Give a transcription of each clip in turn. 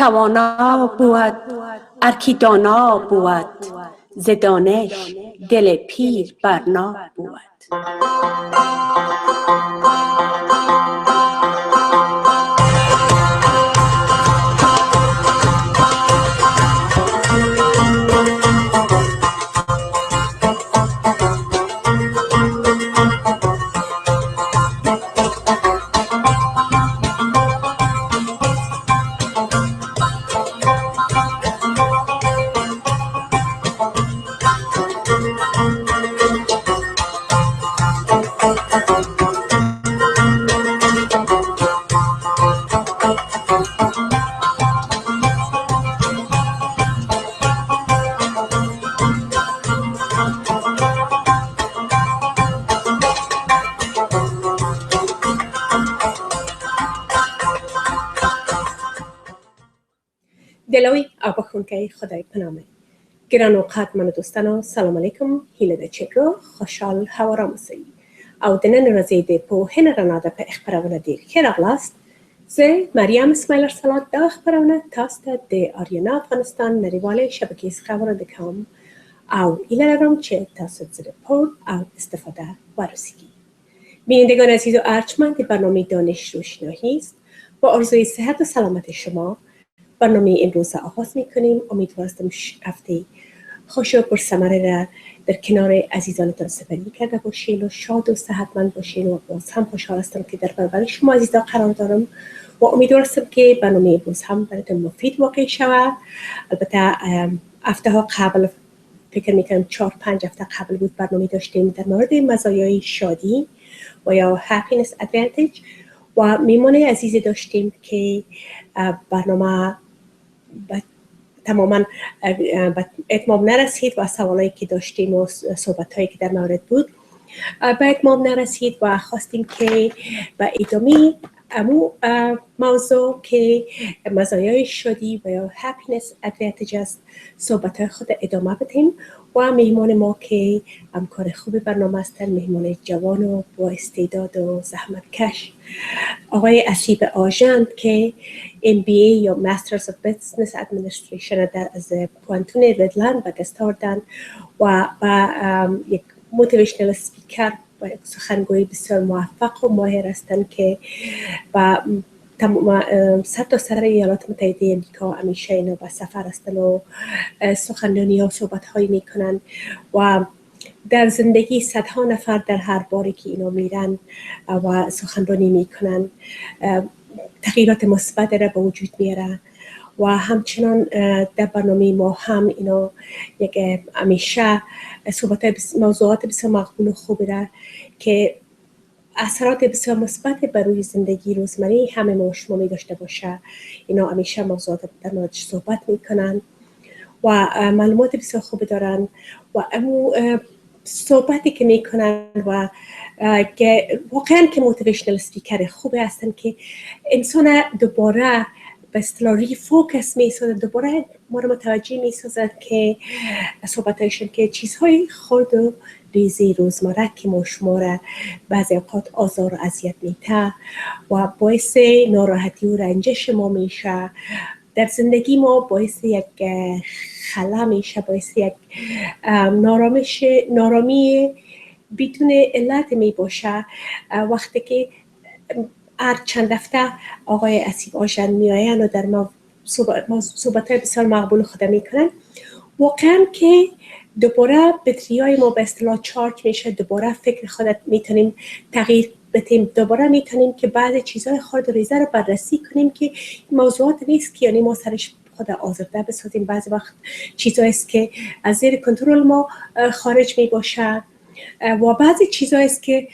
توانا بود ارکی دانا بود، ز دانش دل پیر برنا بود. دلوی آبخونکه خدای پنامه گران و قدرمن دوستانو سلام علیکم هیله ده چگو خوشحال هوارا مسایی او دنن رزیده پو هن رناده پا اخبرونه دیر خیر اغلاست زی مریم اسماعیل ارسالات دا اخبرونه تاست ده آریانا افغانستان نریوال شبکیز خبرونه دکام او ایله رم چه تاست زیر پو او استفاده ورسیگی. بینندگان عزیز و ارجمند برنامه دانش روشنایی است. با آرزوی صحت و سلامت شما برنامه امروز آغاز میکنیم. امیدوارم هفته خوش و پرثمره را در کنار عزیزانتان سپری کرده باشین و شاد و صحتمند باشین و باز هم خوشحال هستم که در برابر شما عزیزان قرار دارم و امیدوارم که برنامه امروز هم براتون مفید واقع شود. البته هفته ها قبل فکر میکنم 4-5 هفته قبل بود برنامه داشتیم در مورد مزایای شادی و یا happiness advantage و میمونه عزیزی داشتیم که برنامه تماما اتمام نرسید و سوالایی که داشتیم و صحبت‌هایی که در مورد بود به اتمام نرسید و خواستیم که به ادامه امو موضوع که مزایای شادی و یا happiness advantage است صحبت‌های خود ادامه بدیم و مهمان ما که همکار خوب برنامه هستن، مهمان جوان و با استعداد و زحمتکش آقای حسیب azhand که MBA یا Masters of Business Administration در از پوانتون ردلند به دست آوردن و یک موتیویشنال سپیکر و سخنگوی بسیار موفق و ماهر هستند که با سرتاسر ایالات متحده امریکا همیشه اینا با سفر هستند و سخنرانی ها و صحبت هایی میکنن و در زندگی صدها نفر در هر باری که اینا میرن و سخنرانی میکنن تغییرات مثبت را به وجود میاره و همچنان در برنامه ما هم اینا یک همیشه موضوعات بسیار مقبول و خوبی را که اثرات بسیار مثبت بر روی زندگی روزمره همه ما شما می داشته باشه اینا همیشه موضوعات در موردش صحبت میکنن و معلومات بسیار خوبی دارن و امو صحبتی که میکنن و که واقعا که موتیویشنال سپیکر خوبی هستن که انسان دوباره به اصطلاح ریفوکس میسازن، دوباره ما رو متوجه میسازن که صحبتایشون که چیزهای خرد و ریزی روزمره که ما شما را بعضی اوقات آزار و اذیت میده و باعث ناراحتی و رنجش ما میشه در زندگی ما، باعث یک خلا میشه، باعث یک نارامی بدون علت می باشه. وقتی که هر چند هفته آقای حسیب azhand میآیند و در ما صحبت‌های بسیار مقبول خود میکنن، واقعا که دوباره بطریای ما به اصطلاح چارج میشه، دوباره فکر خودت میتونیم تغییر بدیم، دوباره میتونیم که بعضی چیزهای خرد و ریزه رو بررسی کنیم که موضوعات نیست که یعنی ما سرش خود آزرده بسازیم. بعضی وقت چیزهایی است که از زیر کنترل ما خارج می باشه و بعضی چیزهایی است که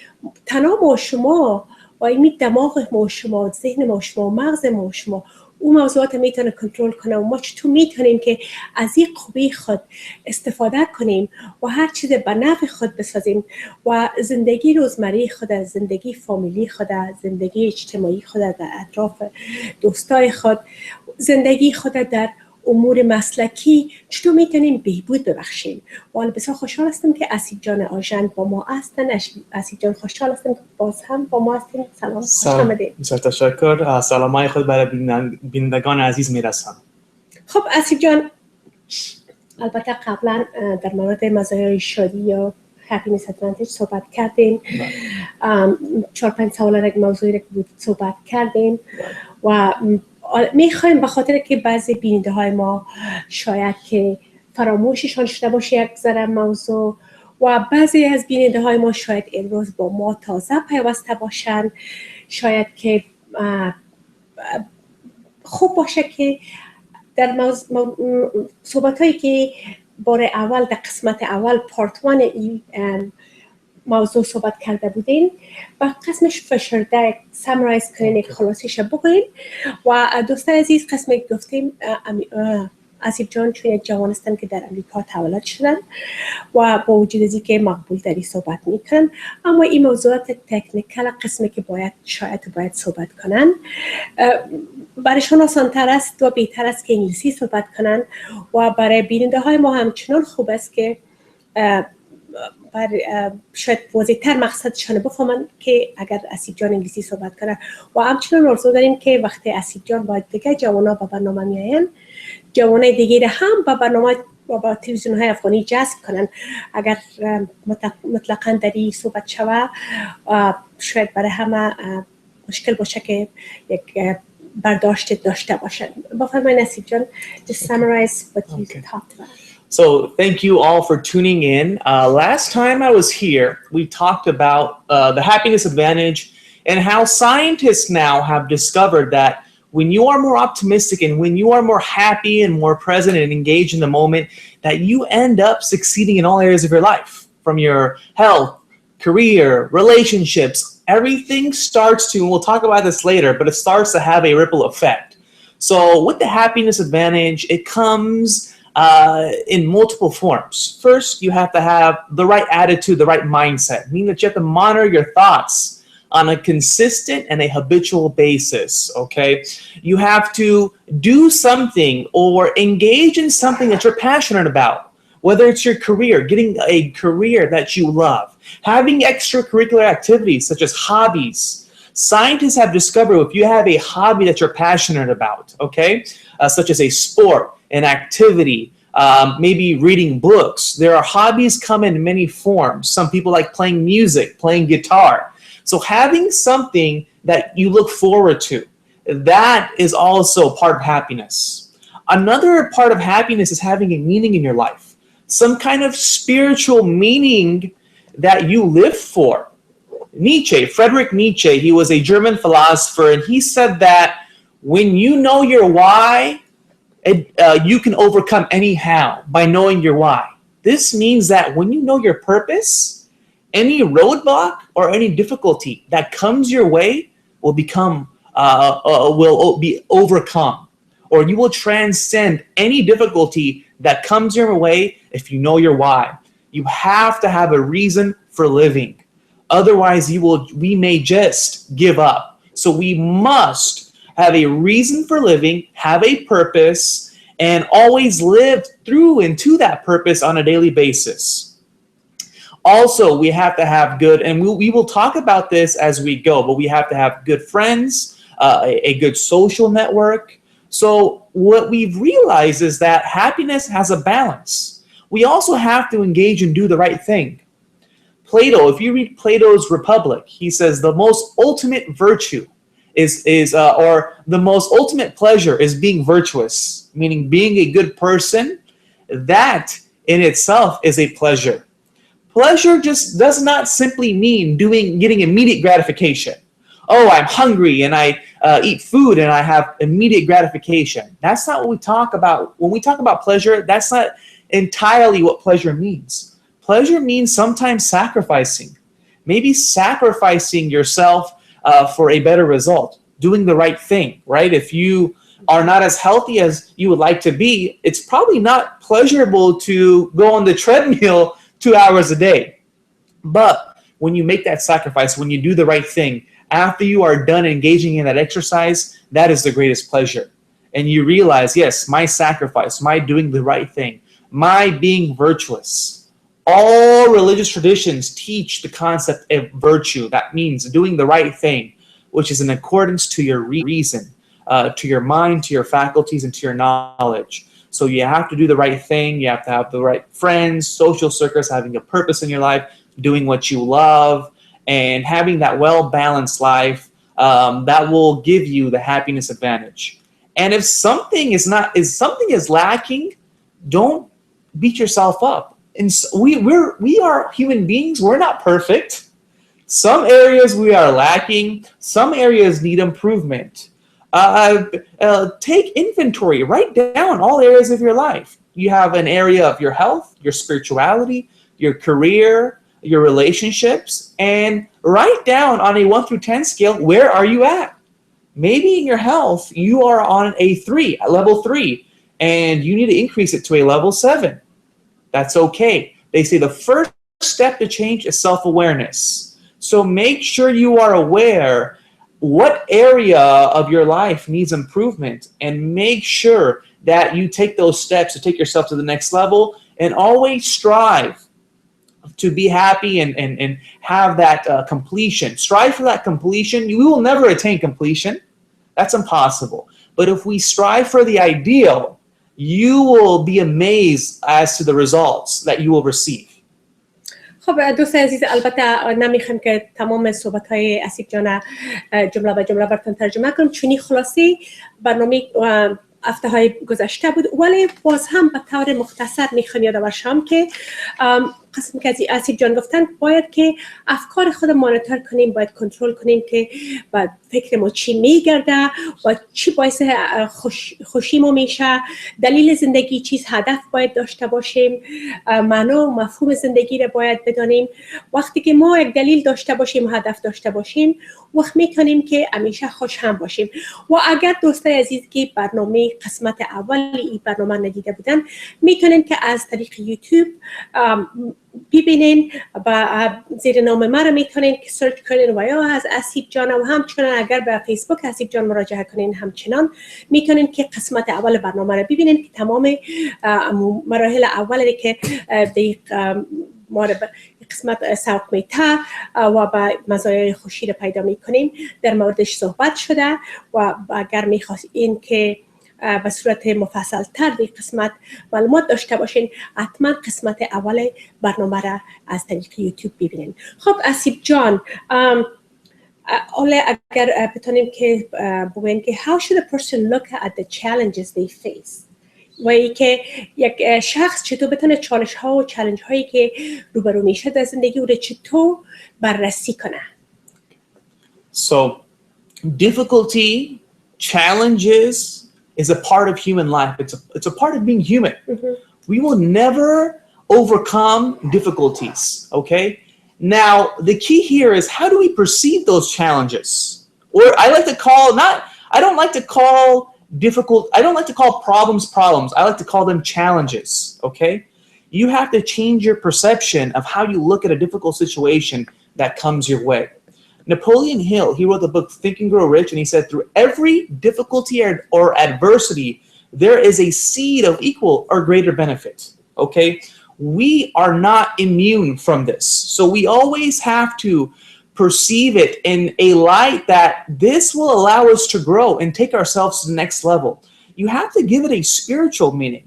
تنها ما شما و این دماغ ما شما، ذهن ما شما، مغز ما شما اون موضوعات میتونه کنترل کنه و ما چطور میتونیم که از این خوبی خود استفاده کنیم و هر چیز به نفع خود بسازیم و زندگی روزمره خود، زندگی فامیلی خود، زندگی اجتماعی خود در اطراف دوستای خود، زندگی خود در امور مسلکی چطور میتونیم بهبود ببخشیم. و بسیار خوشحال هستم که اسید جان آژند با ما هستن. اسید جان خوشحال هستم که باز هم با ما هستین. سلام، خوش آمدید. بسیار تشکر. سلامای خود برای بینندگان عزیز میرسم. خب اسید جان، البته قبلا در مورد مزایای شادی یا happiness advantage صحبت کردیم. 4-5 سوال یک موضوعی که بود صحبت کردیم و میخوایم به خاطر که بعضی بیننده های ما شاید که فراموششان شده باشه یک ذره موضوع و بعضی از بیننده های ما شاید امروز با ما تازه پیوسته باشن، شاید که خوب باشه که در صحبت هایی که بار اول در قسمت اول پارت 1 این موضوع صحبت کرده بودین و قسمش فشرده سامرایز کنین، خلاصیش بگوین. و دوستان عزیز، قسمی گفتیم اسید جان چون یک جوان هستن که در امریکا تولد شدن و با وجود از اینکه مقبول داری صحبت میکنن، اما این موضوعات تکنیکال قسمی که باید صحبت کنن برایشان آسان‌تر است و بهتر است که انگلیسی صحبت کنن و برای بیننده های ما همچنان خوب است که شاید واضح‌تر مقصدشان بفهمن که اگر اسید جان انگلیسی صحبت کنه. و همچنان آرزو داریم که وقتی اسید جان باید دیگه جوانا به برنامه میاین، جوانای دیگه هم به برنامه و با تلویزیون های افغانی جذب کنن. اگر مطلقاً در این صحبت شوه شاید برای همه مشکل باشه که یک برداشت داشته باشن. بفرمایید اسید جان، just summarize what you talked about. So thank you all for tuning in. Last time I was here, we talked about the happiness advantage and how scientists now have discovered that when you are more optimistic and when you are more happy and more present and engaged in the moment, that you end up succeeding in all areas of your life, from your health, career, relationships. Everything starts to, and we'll talk about this later, but it starts to have a ripple effect. So with the happiness advantage, it comes in multiple forms. First, you have to have the right attitude, the right mindset, meaning that you have to monitor your thoughts on a consistent and a habitual basis, okay? You have to do something or engage in something that you're passionate about, whether it's your career, getting a career that you love, having extracurricular activities such as hobbies. Scientists have discovered if you have a hobby that you're passionate about, okay, such as a sport, an activity, maybe reading books. There are hobbies come in many forms. Some people like playing music, playing guitar. So having something that you look forward to, that is also part of happiness. Another part of happiness is having a meaning in your life, some kind of spiritual meaning that you live for. Friedrich Nietzsche, he was a German philosopher, and he said that when you know your why, you can overcome any how by knowing your why. This means that when you know your purpose, any roadblock or any difficulty that comes your way will be overcome, or you will transcend any difficulty that comes your way if you know your why. You have to have a reason for living. Otherwise, we may just give up. So we must have a reason for living, have a purpose, and always live through into that purpose on a daily basis. Also, we have to have good, and we will talk about this as we go, but we have to have good friends, a good social network. So what we've realized is that happiness has a balance. We also have to engage and do the right thing. Plato, if you read Plato's Republic, he says the most ultimate virtue or the most ultimate pleasure is being virtuous, meaning being a good person. That in itself is a pleasure. Pleasure just does not simply mean getting immediate gratification. Oh, I'm hungry and I eat food and I have immediate gratification. That's not what we talk about. When we talk about pleasure, that's not entirely what pleasure means. Pleasure means sometimes sacrificing. Maybe sacrificing yourself for a better result, doing the right thing, right? If you are not as healthy as you would like to be, it's probably not pleasurable to go on the treadmill 2 hours a day. But when you make that sacrifice, when you do the right thing, after you are done engaging in that exercise, that is the greatest pleasure. and you realize, yes, my sacrifice, my doing the right thing, my being virtuous. All religious traditions teach the concept of virtue. That means doing the right thing, which is in accordance to your reason, to your mind, to your faculties, and to your knowledge. So you have to do the right thing. You have to have the right friends, social circles, having a purpose in your life, doing what you love, and having that well-balanced life that will give you the happiness advantage. And if something is lacking, don't beat yourself up. And we are human beings. We're not perfect. Some areas we are lacking. Some areas need improvement. Take inventory. Write down all areas of your life. You have an area of your health, your spirituality, your career, your relationships, and write down on a 1 through 10 scale, where are you at? Maybe in your health, you are on a level 3, and you need to increase it to a level 7. That's okay. They say the first step to change is self-awareness. So make sure you are aware what area of your life needs improvement, and make sure that you take those steps to take yourself to the next level, and always strive to be happy and have that completion. Strive for that completion. We will never attain completion. That's impossible. But if we strive for the ideal, you will be amazed as to the results that you will receive. خب دوست عزیز، البته نمیخوام که تمام صحبت‌های اسیب جان جمله به جمله براتون ترجمه کنم، چونی خلاصی برنامه هفته های گذشته بود، ولی باز هم به طور مختصر میخوام یادآور شم که قسم که از اسیب جان گفتن باید که افکار خود مانیتور کنیم، باید کنترل کنیم که با فکر ما چی میگرده و چی باعث خوشی ما میشه، دلیل زندگی چیز، هدف باید داشته باشیم، معنا و مفهوم زندگی رو باید بدانیم. وقتی که ما یک دلیل داشته باشیم، هدف داشته باشیم، وقت میتونیم که همیشه خوش هم باشیم. و اگر دوستای عزیز که برنامه قسمت اول این برنامه ندیده بودن، میتونن که از طریق یوتیوب ببینین، با زیر نام ما رو میتونین که سرچ کنین و یا از اسیب جان، و همچنان اگر به فیسبوک اسیب جان مراجعه کنین، همچنان میتونین که قسمت اول برنامه رو ببینین که تمام مراحل اولی که ما رو قسمت سوق میته و با مزایای خوشی رو پیدا میکنیم در موردش صحبت شده. و اگر میخواستین که به صورت مفصل تر در قسمت معلومات داشته باشین، حتما قسمت اول برنامه را از طریق یوتیوب ببینین. خب اسیب جان، اگر بتونیم که بگوین که how should a person look at the challenges they face، و ای که یک شخص چطور بتونه چالش ها و چالش هایی که روبرو میشه در زندگی او رو چطور بررسی کنه؟ So difficulty, challenges is a part of human life. It's a part of being human. Mm-hmm. We will never overcome difficulties, okay? Now, the key here is, how do we perceive those challenges? Or I don't like to call problems. I like to call them challenges, okay? You have to change your perception of how you look at a difficult situation that comes your way. Napoleon Hill, he wrote the book Think and Grow Rich, and he said, through every difficulty or adversity, there is a seed of equal or greater benefit, okay? We are not immune from this. So we always have to perceive it in a light that this will allow us to grow and take ourselves to the next level. You have to give it a spiritual meaning,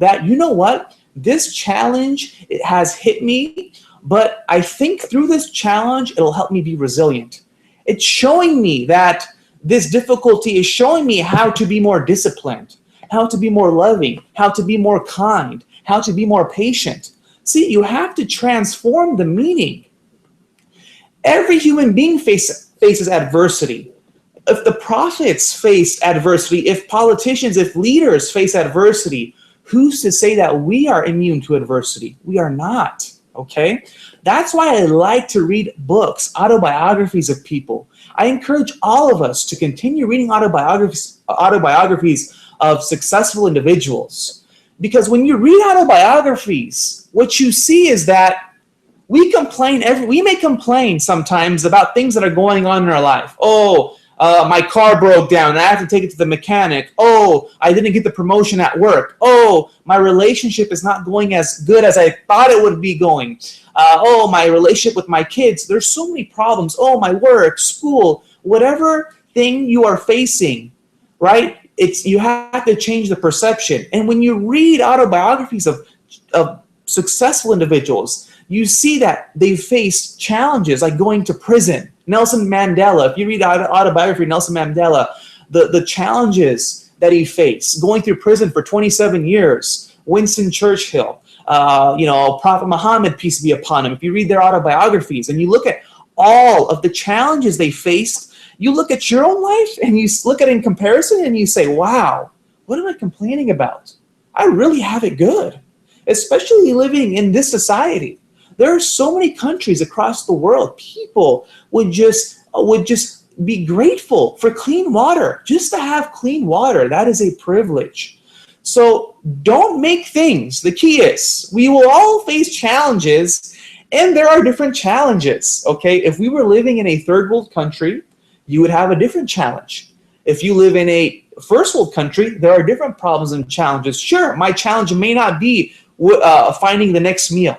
that, you know what, this challenge, it has hit me, but I think through this challenge, it'll help me be resilient. It's showing me that this difficulty is showing me how to be more disciplined, how to be more loving, how to be more kind, how to be more patient. See, you have to transform the meaning. Every human being faces adversity. If the prophets faced adversity, if politicians, if leaders face adversity, who's to say that we are immune to adversity? We are not. Okay, that's why I like to read books, autobiographies of people. I encourage all of us to continue reading autobiographies of successful individuals, because when you read autobiographies, what you see is that we may complain sometimes about things that are going on in our life. Oh, My car broke down and I have to take it to the mechanic. Oh, I didn't get the promotion at work. Oh, my relationship is not going as good as I thought it would be going. Oh, my relationship with my kids. There's so many problems. Oh, my work, school, whatever thing you are facing, right? You have to change the perception. And when you read autobiographies of successful individuals, you see that they faced challenges like going to prison. Nelson Mandela, if you read autobiography of Nelson Mandela, the challenges that he faced, going through prison for 27 years, Winston Churchill, Prophet Muhammad, peace be upon him. If you read their autobiographies and you look at all of the challenges they faced, you look at your own life and you look at it in comparison and you say, wow, what am I complaining about? I really have it good, especially living in this society. There are so many countries across the world. People would just be grateful for clean water. Just to have clean water, that is a privilege. So don't make things. The key is we will all face challenges, and there are different challenges. Okay, if we were living in a third world country, you would have a different challenge. If you live in a first world country, there are different problems and challenges. Sure, my challenge may not be finding the next meal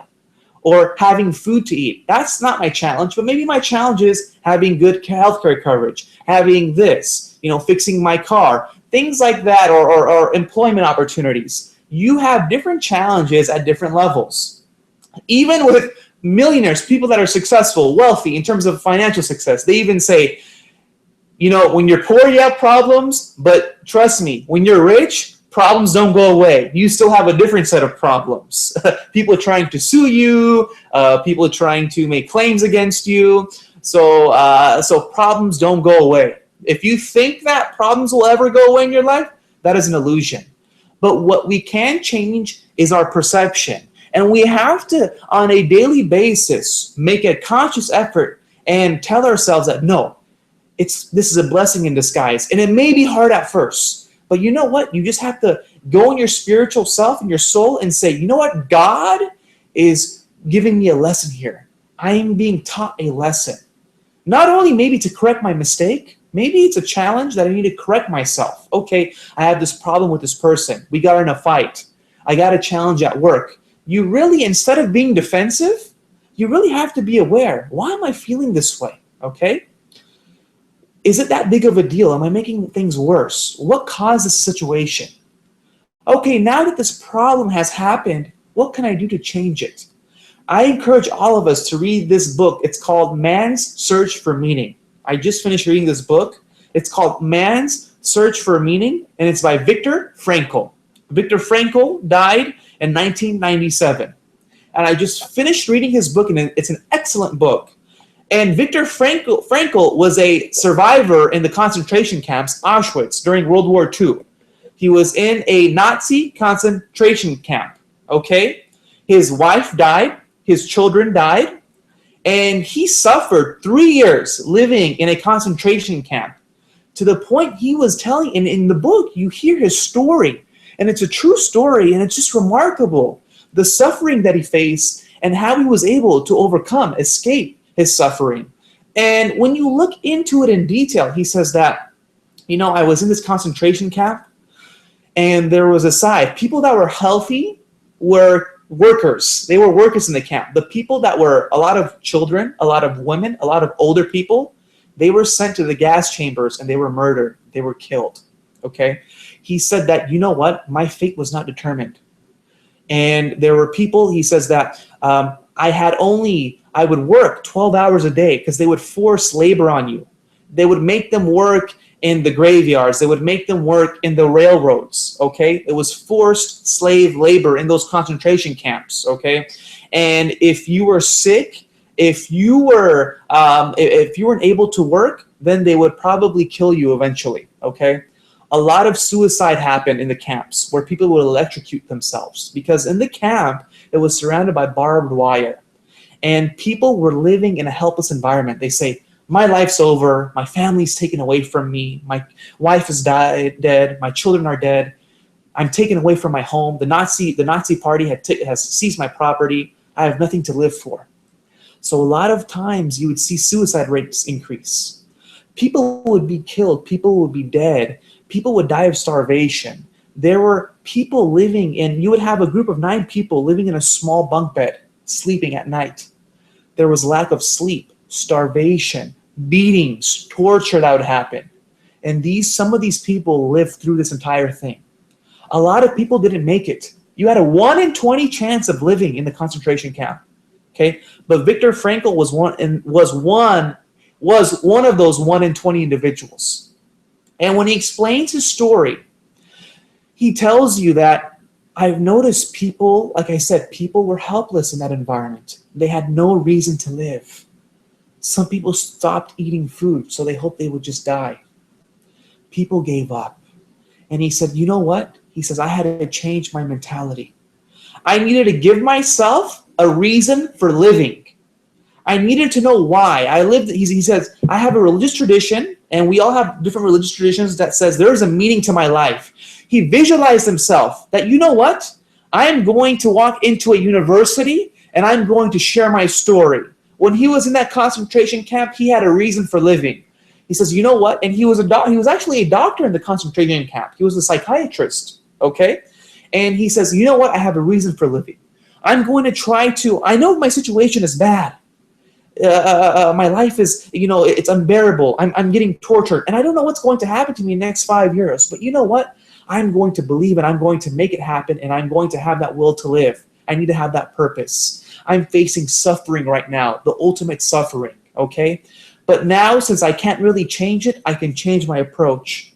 or having food to eat. That's not my challenge, but maybe my challenge is having good healthcare coverage, having this, fixing my car, things like that, or employment opportunities. You have different challenges at different levels. Even with millionaires, people that are successful, wealthy in terms of financial success, they even say, when you're poor, you have problems, but trust me, when you're rich, problems don't go away. You still have a different set of problems. People are trying to sue you. People are trying to make claims against you. So problems don't go away. If you think that problems will ever go away in your life, that is an illusion. But what we can change is our perception. And we have to, on a daily basis, make a conscious effort and tell ourselves that, no, this is a blessing in disguise. And it may be hard at first. But you know what? You just have to go in your spiritual self and your soul and say, you know what? God is giving me a lesson here. I am being taught a lesson. Not only maybe to correct my mistake, maybe it's a challenge that I need to correct myself. Okay, I have this problem with this person. We got in a fight. I got a challenge at work. You really, instead of being defensive, you really have to be aware. Why am I feeling this way? Okay? Is it that big of a deal? Am I making things worse? What caused this situation? Okay, now that this problem has happened, what can I do to change it? I encourage all of us to read this book. It's called Man's Search for Meaning. I just finished reading this book. It's called Man's Search for Meaning, and it's by Viktor Frankl. Viktor Frankl died in 1997. And I just finished reading his book, and it's an excellent book. And Viktor Frankl was a survivor in the concentration camps, Auschwitz, during World War II. He was in a Nazi concentration camp, okay? His wife died, his children died, and he suffered 3 years living in a concentration camp to the point he was telling, in the book, you hear his story, and it's a true story, and it's just remarkable, the suffering that he faced and how he was able to overcome, escape his suffering. And when you look into it in detail, he says that, I was in this concentration camp and there was a side. People that were healthy were workers. They were workers in the camp. The people that were a lot of children, a lot of women, a lot of older people, they were sent to the gas chambers and they were murdered. They were killed. Okay? He said that, you know what? My fate was not determined. And there were people, he says that, I would work 12 hours a day because they would force labor on you. They would make them work in the graveyards. They would make them work in the railroads, okay? It was forced slave labor in those concentration camps, okay? And if you were sick, if you weren't able to work, then they would probably kill you eventually, okay? A lot of suicide happened in the camps where people would electrocute themselves because in the camp, it was surrounded by barbed wire. And people were living in a helpless environment. They say, my life's over. My family's taken away from me. My wife is dead. My children are dead. I'm taken away from my home. The Nazi party has seized my property. I have nothing to live for. So a lot of times you would see suicide rates increase. People would be killed. People would be dead. People would die of starvation. There were people living in, you would have a group of 9 people living in a small bunk bed, sleeping at night. There was lack of sleep, starvation, beatings, torture that would happen. And some of these people lived through this entire thing. A lot of people didn't make it. You had a 1 in 20 chance of living in the concentration camp. Okay, but Viktor Frankl was one of those 1 in 20 individuals. And when he explains his story, he tells you that I've noticed people, like I said, people were helpless in that environment. They had no reason to live. Some people stopped eating food, so they hoped they would just die. People gave up. And he said, you know what? He says, I had to change my mentality. I needed to give myself a reason for living. I needed to know why. He says, I have a religious tradition, and we all have different religious traditions that says there is a meaning to my life. He visualized himself that, you know what? I am going to walk into a university, and I'm going to share my story. When he was in that concentration camp, he had a reason for living. He says, you know what? And he was actually a doctor in the concentration camp. He was a psychiatrist, okay? And he says, you know what? I have a reason for living. I'm going to try to, I know my situation is bad. My life is, it's unbearable. I'm getting tortured. And I don't know what's going to happen to me in the next 5 years. But you know what? I'm going to believe and I'm going to make it happen. And I'm going to have that will to live. I need to have that purpose. I'm facing suffering right now, the ultimate suffering, okay? But now, since I can't really change it, I can change my approach.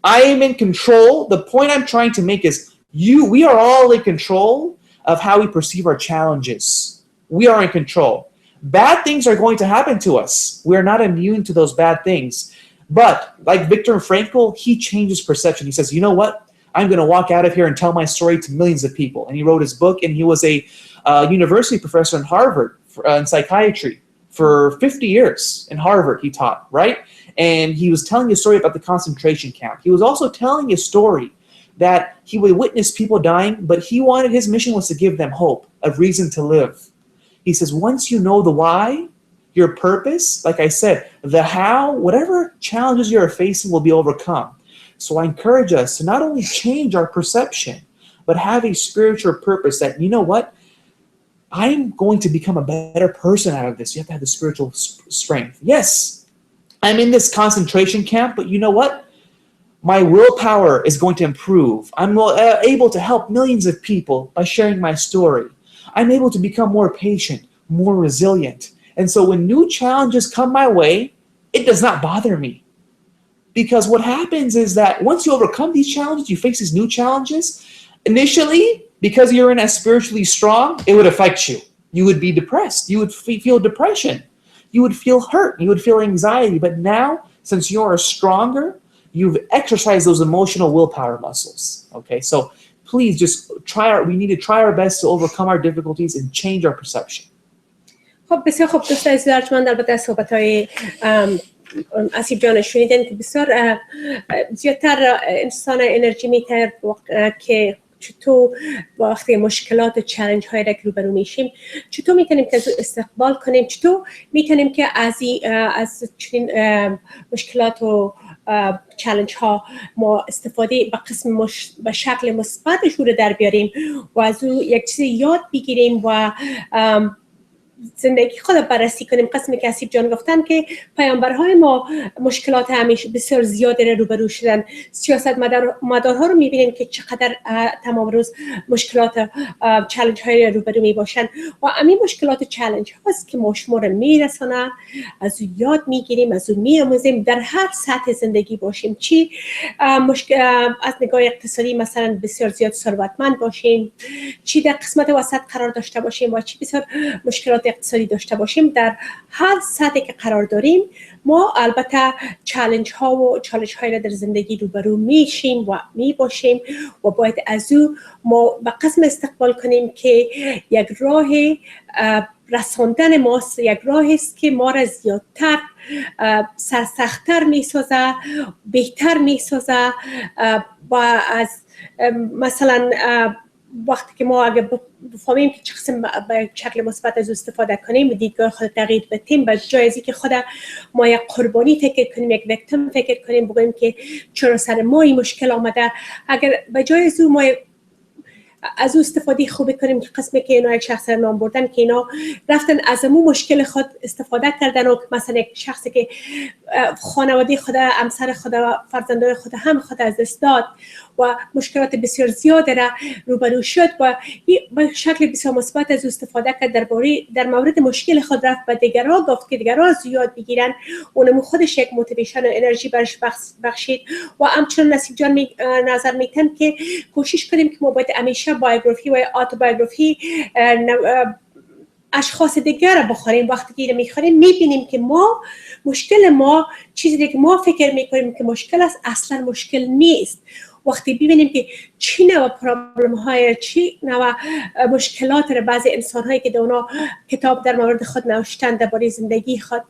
I am in control. The point I'm trying to make is we are all in control of how we perceive our challenges. We are in control. Bad things are going to happen to us. We're not immune to those bad things. But like Viktor Frankl, he changed his perception. He says, you know what? I'm going to walk out of here and tell my story to millions of people. And he wrote his book, and he was a university professor in Harvard in psychiatry. For 50 years in Harvard, he taught, right? And he was telling a story about the concentration camp. He was also telling a story that he would witness people dying, but his mission was to give them hope, a reason to live. He says, once you know the why, your purpose, like I said, the how, whatever challenges you're facing will be overcome. So I encourage us to not only change our perception, but have a spiritual purpose that, you know what? I'm going to become a better person out of this. You have to have the spiritual strength. Yes, I'm in this concentration camp, but you know what? My willpower is going to improve. I'm able to help millions of people by sharing my story. I'm able to become more patient, more resilient. And so when new challenges come my way, it does not bother me. Because what happens is that once you overcome these challenges, you face these new challenges, initially, because you're not spiritually strong, it would affect you. You would be depressed. You would feel depression. You would feel hurt. You would feel anxiety. But now, since you are stronger, you've exercised those emotional willpower muscles. Okay, so please just we need to try our best to overcome our difficulties and change our perception. خب بسیار خوب دوستان ارجمند، البته صحبت‌های حسیب جان شنیدن که بسیار زیادتر انسان انرژی می‌تر که چطور وقتی مشکلات و چالش های را روبرو میشیم چطور میتونیم که استقبال کنیم، چطور میتونیم که از چنین مشکلات و چالش ها ما استفاده به شکل مثبتش رو در بیاریم و از او یک چیز یاد بگیریم و زندگی خود بررسی کنیم. قسمی که حسیب جان گفتن که پیامبرهای ما مشکلات همیشه بسیار زیادی را روبرو شدن. سیاست مدارها رو میبینیم که چقدر تمام روز مشکلات چالش های روبرو می باشن و همین مشکلات چالش هاست که ما شما رو میرسانه، از او یاد میگیریم، از او میآموزیم در هر سطح زندگی باشیم. چی از نگاه اقتصادی مثلا بسیار زیاد ثروتمند باشیم، چی در قسمت وسط قرار داشته باشیم و چی بسیار مشکلات اقتصادی داشته باشیم، در هر سطحی که قرار داریم ما البته چالش ها و چالش های را در زندگی روبرو میشیم و می باشیم و باید از او ما به قسم استقبال کنیم که یک راه رساندن ماست، یک راهی است که ما را زیادتر سرسخت‌تر میسازه، بهتر میسازه و از مثلا وقتی که ما اگه بفهمیم که چه قسم به شکل مثبت از استفاده کنیم و دیدگاه خود تغییر بدیم، به جای از اینکه خود ما یک قربانی فکر کنیم، یک ویکتیم فکر کنیم، بگوییم که چرا سر ما این مشکل آمده، اگر به جای از ما از او استفاده خوبی کنیم که قسمی که اینا یک شخص را نام بردن که اینا رفتن از امو مشکل خود استفاده کردن و مثلا یک شخصی که خانواده خود، همسر خود و فرزندان خود هم خود از دست داد و مشکلات بسیار زیاد را روبرو شد و به شکل بسیار مثبت از استفاده کرد، در مورد مشکل خود رفت به دیگران گفت که دیگران یاد بگیرن، اونم خودش یک موتیویشن و انرژی برش بخشید. و همچنان نصیب جان نظر میتن که کوشش کنیم که ما باید همیشه بایوگرافی و اتوبایوگرافی اشخاص دیگر را بخوریم. وقتی که میخوریم میبینیم که مشکل ما چیزی که ما فکر میکنیم که مشکل است اصلا مشکل نیست. وقتی ببینیم که چی نوع پرابلم های، چی نوع مشکلات را بعضی انسان هایی که اونا کتاب در مورد خود نوشتن درباره زندگی خود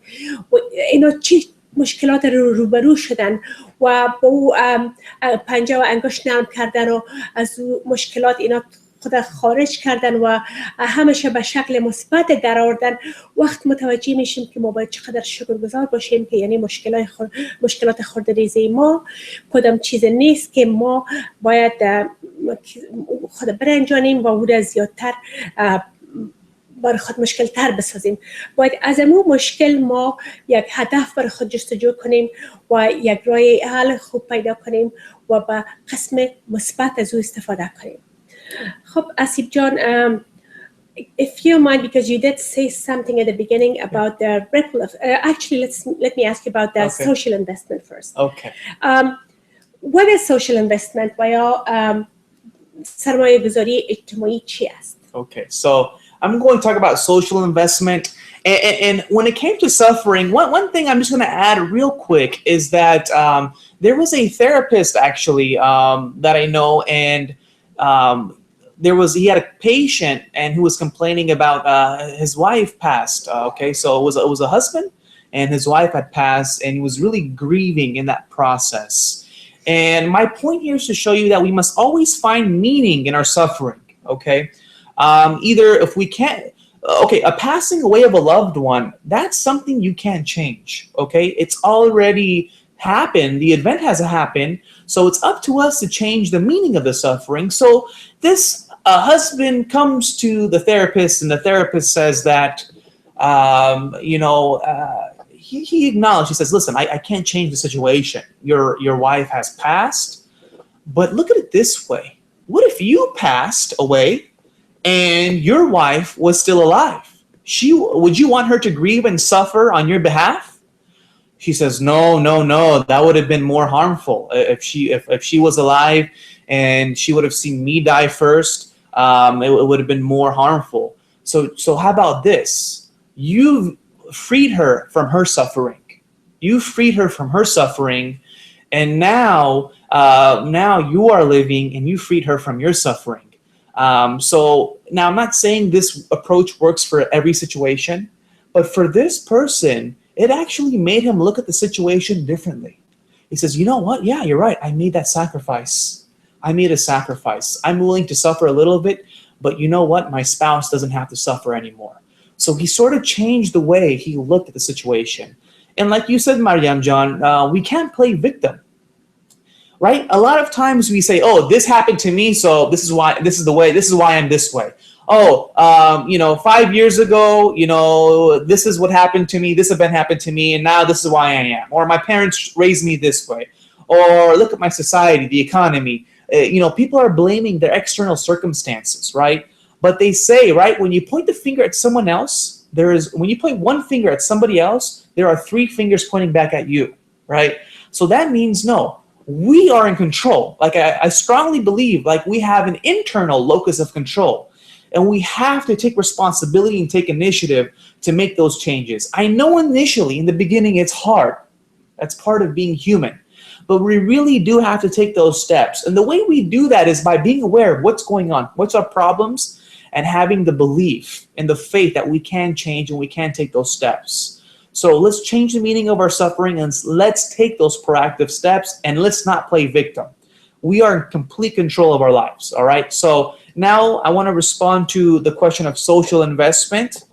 و اینا چی مشکلات رو روبرو شدن و با او پنجه و انگشت نرم کردن و از مشکلات اینا خود خارج کردن و همیشه به شکل مثبت در آوردن، وقت متوجه میشیم که ما باید چقدر شکرگزار باشیم که یعنی مشکلات خردریزی ما کدام چیز نیست که ما باید خود برنجانیم و او را زیادتر برای خود مشکل تر بسازیم. باید از امو مشکل ما یک هدف برای خود جستجو کنیم و یک راه حل خوب پیدا کنیم و به قسم مثبت از او استفاده کنیم. خب hasib John, if you don't mind, because you did say something at the beginning about the ripple of actually let me ask you about the social investment first. Okay. What is social investment و یا سرمایه گذاری اجتماعی چی است؟ Okay, so I'm going to talk about social investment. And when it came to suffering, one thing I'm just going to add real quick is that there was a therapist actually that I know, and he had a patient and who was complaining about his wife passed. Okay, so it was a husband and his wife had passed, and he was really grieving in that process. And my point here is to show you that we must always find meaning in our suffering. Okay, either if we can't, a passing away of a loved one, that's something you can't change. Okay, it's already happened. The event has happened, so it's up to us to change the meaning of the suffering. So this husband comes to the therapist, and the therapist says that he acknowledged, he says, listen, I can't change the situation. Your wife has passed, but look at it this way. What if you passed away and your wife was still alive? Would you want her to grieve and suffer on your behalf? She says, no, that would have been more harmful. If she was alive and she would have seen me die first, it would have been more harmful. So how about this? You've freed her from her suffering. You freed her from her suffering, and now you are living and you freed her from your suffering. So now I'm not saying this approach works for every situation, but for this person, it actually made him look at the situation differently. He says, you know what? Yeah, you're right. I made that sacrifice. I made a sacrifice. I'm willing to suffer a little bit, but you know what? My spouse doesn't have to suffer anymore. So he sort of changed the way he looked at the situation. And like you said, Mariam John, we can't play victim, right? A lot of times we say, oh, this happened to me, so this is why I'm this way. Oh, 5 years ago, this is what happened to me, this event happened to me, and now this is why I am. Or my parents raised me this way. Or look at my society, the economy. People are blaming their external circumstances, right? But they say, right, when you point the finger at someone else, when you point one finger at somebody else, there are 3 fingers pointing back at you, right? So that means no. We are in control. Like I strongly believe, like we have an internal locus of control. And we have to take responsibility and take initiative to make those changes. I know initially, in the beginning, it's hard. That's part of being human. But we really do have to take those steps. And the way we do that is by being aware of what's going on, what's our problems, and having the belief and the faith that we can change and we can take those steps. So let's change the meaning of our suffering, and let's take those proactive steps, and let's not play victim. We are in complete control of our lives, all right? So Now I want to respond to the question of social investment.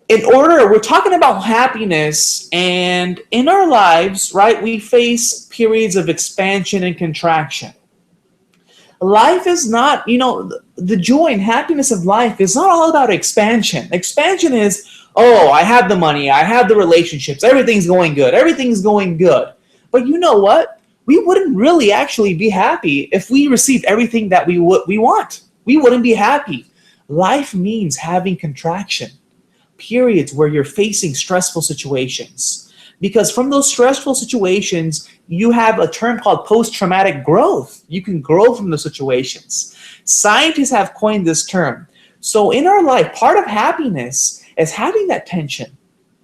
We're talking about happiness, and in our lives, right, we face periods of expansion and contraction. Life is not, the joy and happiness of life is not all about expansion. Expansion is, oh, I have the money, I have the relationships, everything's going good, everything's going good. But you know what? We wouldn't really actually be happy if we received everything that we want. We wouldn't be happy. Life means having contraction, periods where you're facing stressful situations. Because from those stressful situations, you have a term called post-traumatic growth. You can grow from the situations. Scientists have coined this term. So in our life, part of happiness is having that tension,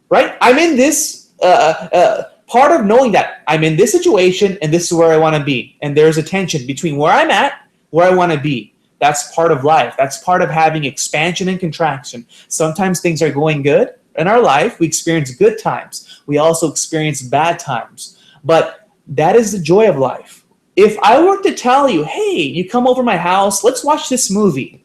right? I'm in this, part of knowing that I'm in this situation and this is where I want to be. And there's a tension between where I'm at, where I want to be. That's part of life. That's part of having expansion and contraction. Sometimes things are going good in our life. We experience good times. We also experience bad times. But that is the joy of life. If I were to tell you, hey, you come over my house, let's watch this movie.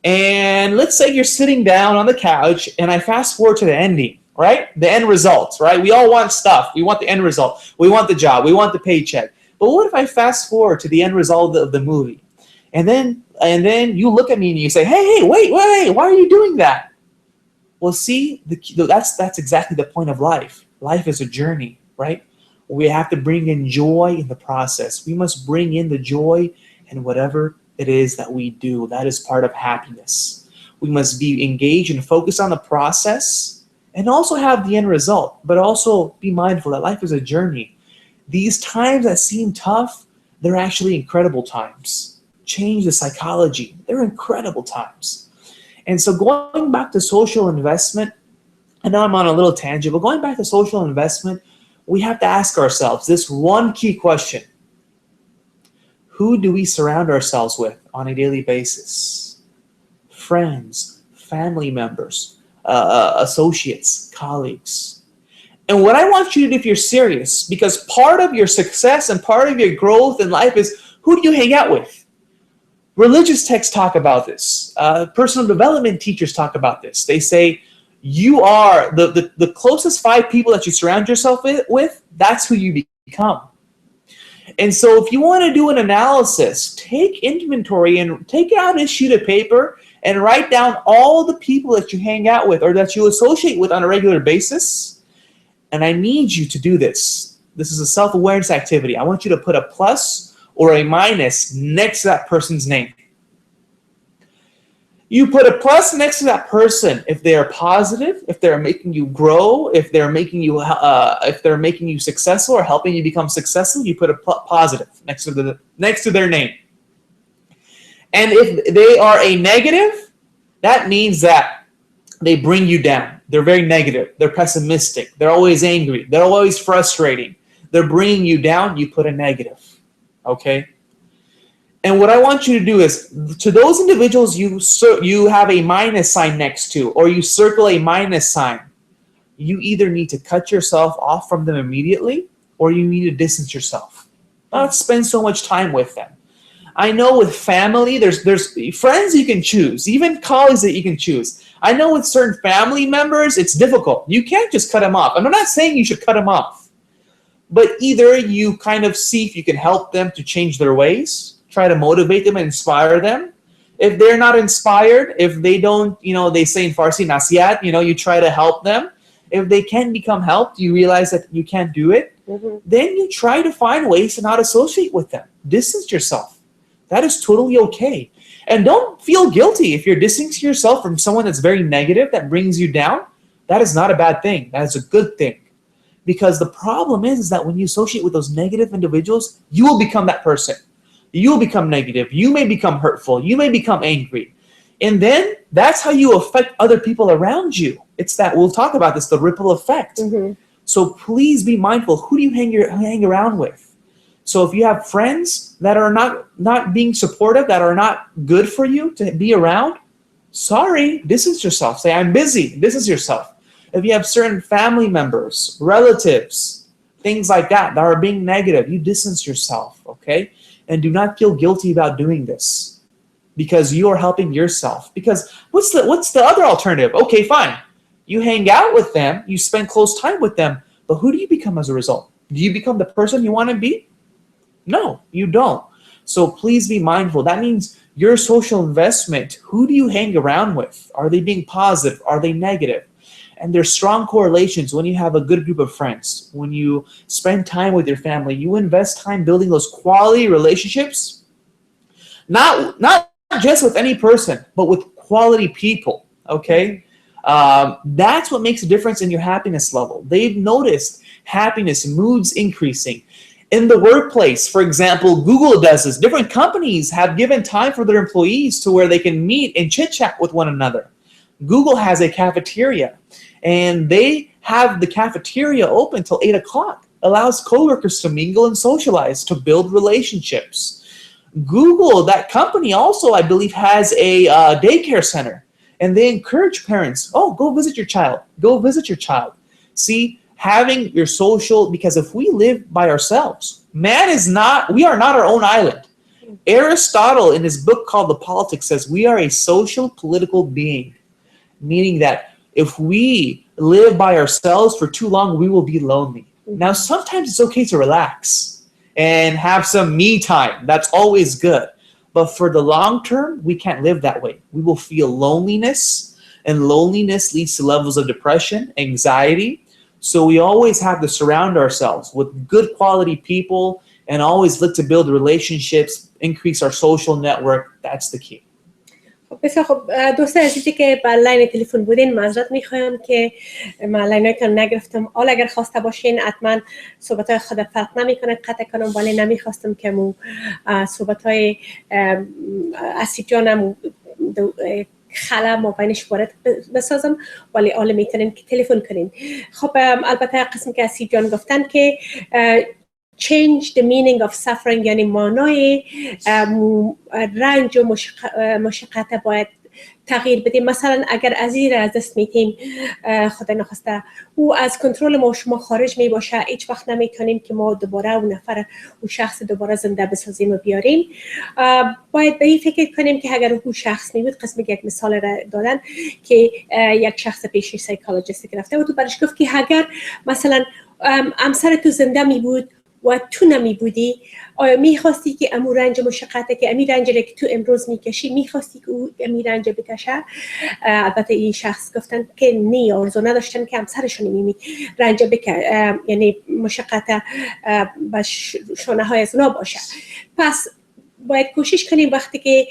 And let's say you're sitting down on the couch and I fast forward to the ending, right? The end results, right? We all want stuff. We want the end result. We want the job. We want the paycheck. But what if I fast forward to the end result of the movie? And then you look at me and you say, hey, wait, why are you doing that? Well, see, that's exactly the point of life. Life is a journey, right? We have to bring in joy in the process. We must bring in the joy in whatever it is that we do. That is part of happiness. We must be engaged and focused on the process and also have the end result, but also be mindful that life is a journey. These times that seem tough, they're actually incredible times. Change the psychology. They're incredible times. And so going back to social investment, I know I'm on a little tangent, but going back to social investment, we have to ask ourselves this one key question. Who do we surround ourselves with on a daily basis? Friends, family members, associates, colleagues. And what I want you to do if you're serious, because part of your success and part of your growth in life is who do you hang out with? Religious texts talk about this. Personal development teachers talk about this. They say you are the closest 5 people that you surround yourself with, that's who you become. And so if you want to do an analysis, take inventory and take out a sheet of paper and write down all the people that you hang out with or that you associate with on a regular basis. And I need you to do this. This is a self-awareness activity. I want you to put a plus or a minus next to that person's name. You put a plus next to that person if they are positive, if they're making you grow, if they're making you successful or helping you become successful. You put a positive next to their name. And if they are a negative, that means that they bring you down. They're very negative. They're pessimistic. They're always angry. They're always frustrating. They're bringing you down. You put a negative. Okay. And what I want you to do is, to those individuals you have a minus sign next to, or you circle a minus sign, you either need to cut yourself off from them immediately, or you need to distance yourself. Not spend so much time with them. I know with family, there's friends you can choose, even colleagues that you can choose. I know with certain family members, it's difficult. You can't just cut them off. And I'm not saying you should cut them off, but either you kind of see if you can help them to change their ways, try to motivate them and inspire them. If they're not inspired, if they don't, they say in Farsi, nasihat, you try to help them. If they can become helped, you realize that you can't do it, then you try to find ways to not associate with them. Distance yourself. That is totally okay. And don't feel guilty if you're distancing yourself from someone that's very negative, that brings you down. That is not a bad thing. That is a good thing. Because the problem is that when you associate with those negative individuals, you will become that person. You will become negative. You may become hurtful. You may become angry. And then that's how you affect other people around you. It's that, we'll talk about this, the ripple effect. So please be mindful. Who do you hang around with? So if you have friends that are not being supportive, that are not good for you to be around, sorry, distance yourself. Say, I'm busy. Distance yourself. If you have certain family members, relatives, things like that are being negative, you distance yourself, okay? And do not feel guilty about doing this. because you are helping yourself. Because what's the other alternative? Okay, fine. You hang out with them, you spend close time with them, but who do you become as a result? Do you become the person you want to be? No, you don't. So please be mindful. That means your social investment, who do you hang around with? Are they being positive? Are they negative? And there's strong correlations when you have a good group of friends. When you spend time with your family, you invest time building those quality relationships, not just with any person, but with quality people, okay? That's what makes a difference in your happiness level. They've noticed happiness, moods increasing. In the workplace, for example, Google does this. Different companies have given time for their employees to where they can meet and chit-chat with one another. Google has a cafeteria, and they have the cafeteria open till 8 o'clock. Allows coworkers to mingle and socialize, to build relationships. Google, that company also, I believe, has a daycare center, and they encourage parents, oh, go visit your child. Go visit your child. See, having your social, because if we live by ourselves, we are not our own island. Aristotle, in his book called The Politics, says we are a social political being, meaning that if we live by ourselves for too long, we will be lonely. Now, sometimes it's okay to relax and have some me time. That's always good. But for the long term, we can't live that way. We will feel loneliness, and loneliness leads to levels of depression, anxiety. So we always have to surround ourselves with good quality people and always look to build relationships, increase our social network. That's the key. بسیار خب دوست عزیزی که بر لاین تلفن بودین، معذرت میخوایم که من لاینایتان نگرفتم. حالا اگر خواسته باشین حتما صحبت‌های خود فرق نمیکنه قطع کنم، ولی نمیخواستم که مو صحبت‌های اسید جانم خلا ما بینش وارد بسازم، ولی حالا میتونین که تلفن کنین. خب البته قسم که اسید جان گفتن که change the meaning of suffering، یعنی معنای رنج و مشقت باید تغییر بدیم. مثلا اگر عزیز را از دست میتیم، خدا نخواسته او از کنترل ما شما خارج می باشه، هیچ وقت نمیتونیم که ما دوباره اون شخص دوباره زنده بسازیم و بیاریم. باید به این فکر کنیم که اگر او شخص می بود، قسم یک مثال را دادن که یک شخص پیش سایکولوژیست گرفته و تو برش گفت که اگر مثلا همسر تو زنده می بود و تو نمی بودی، آیا میخواستی که امو رنج مشقته که امی رنج که تو امروز میکشی میخواستی که او امی رنج بکشه؟ البته این شخص گفتن که نه، آرزو نداشتن که همسرشون میمی رنج بکشه، یعنی مشقت با شونه های از اونا باشه. پس باید کوشش کنیم وقتی که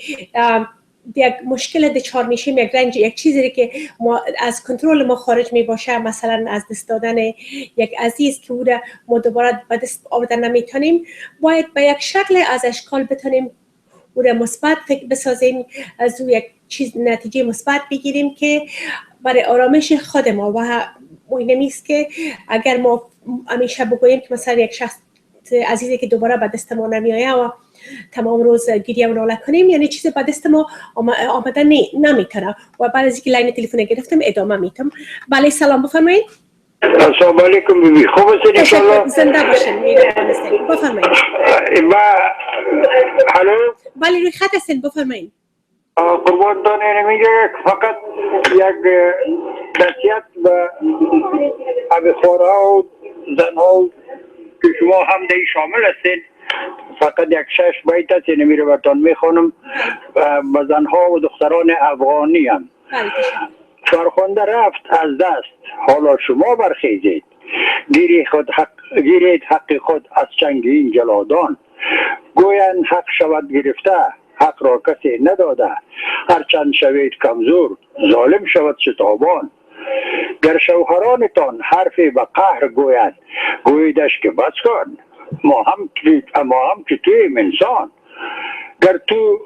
یک مشکل دچار میشیم، یک رنج، یک چیزی که ما از کنترل ما خارج می باشه، مثلا از دست دادن یک عزیز که او را ما دوباره به دست آوردن نمیتونیم، باید به یک شکل از اشکال بتونیم او را مثبت بسازیم، از او یک چیز نتیجه مثبت بگیریم که برای آرامش خود ما. و مهم است که اگر ما همیشه بگوییم که مثلا یک شخص عزیزی که دوباره به دست ما نمیآید و تمام روز گریه و ناله کنیم، یعنی چیزی به دست ما آمده نمیتونه. و بعد از اینکه لاین تلفن گرفتم ادامه میتم. بله سلام بفرمایید. السلام علیکم بیبی، خوب هستید ان شاء الله؟ زنده باشین. بفرمایید. الو بله روی خط هستین، بفرمایید. قربانتان نمیگه، فقط یک نصیحت به ابخورها و زنها که شما هم دی شامل هستید، فقط یک 6 بیت است، نمیره براتون میخونم. به زنها و دختران افغانی هم فرخنده رفت از دست، حالا شما برخیزید، گیرید حق خود از چنگ این جلادان. گویند حق شود گرفته، حق را کسی نداده، هرچند شوید کمزور ظالم شود شتابان. گر شوهرانتان حرفی به قهر گویند، گویدش که بس کن، ما هم که تویم انسان. گر تو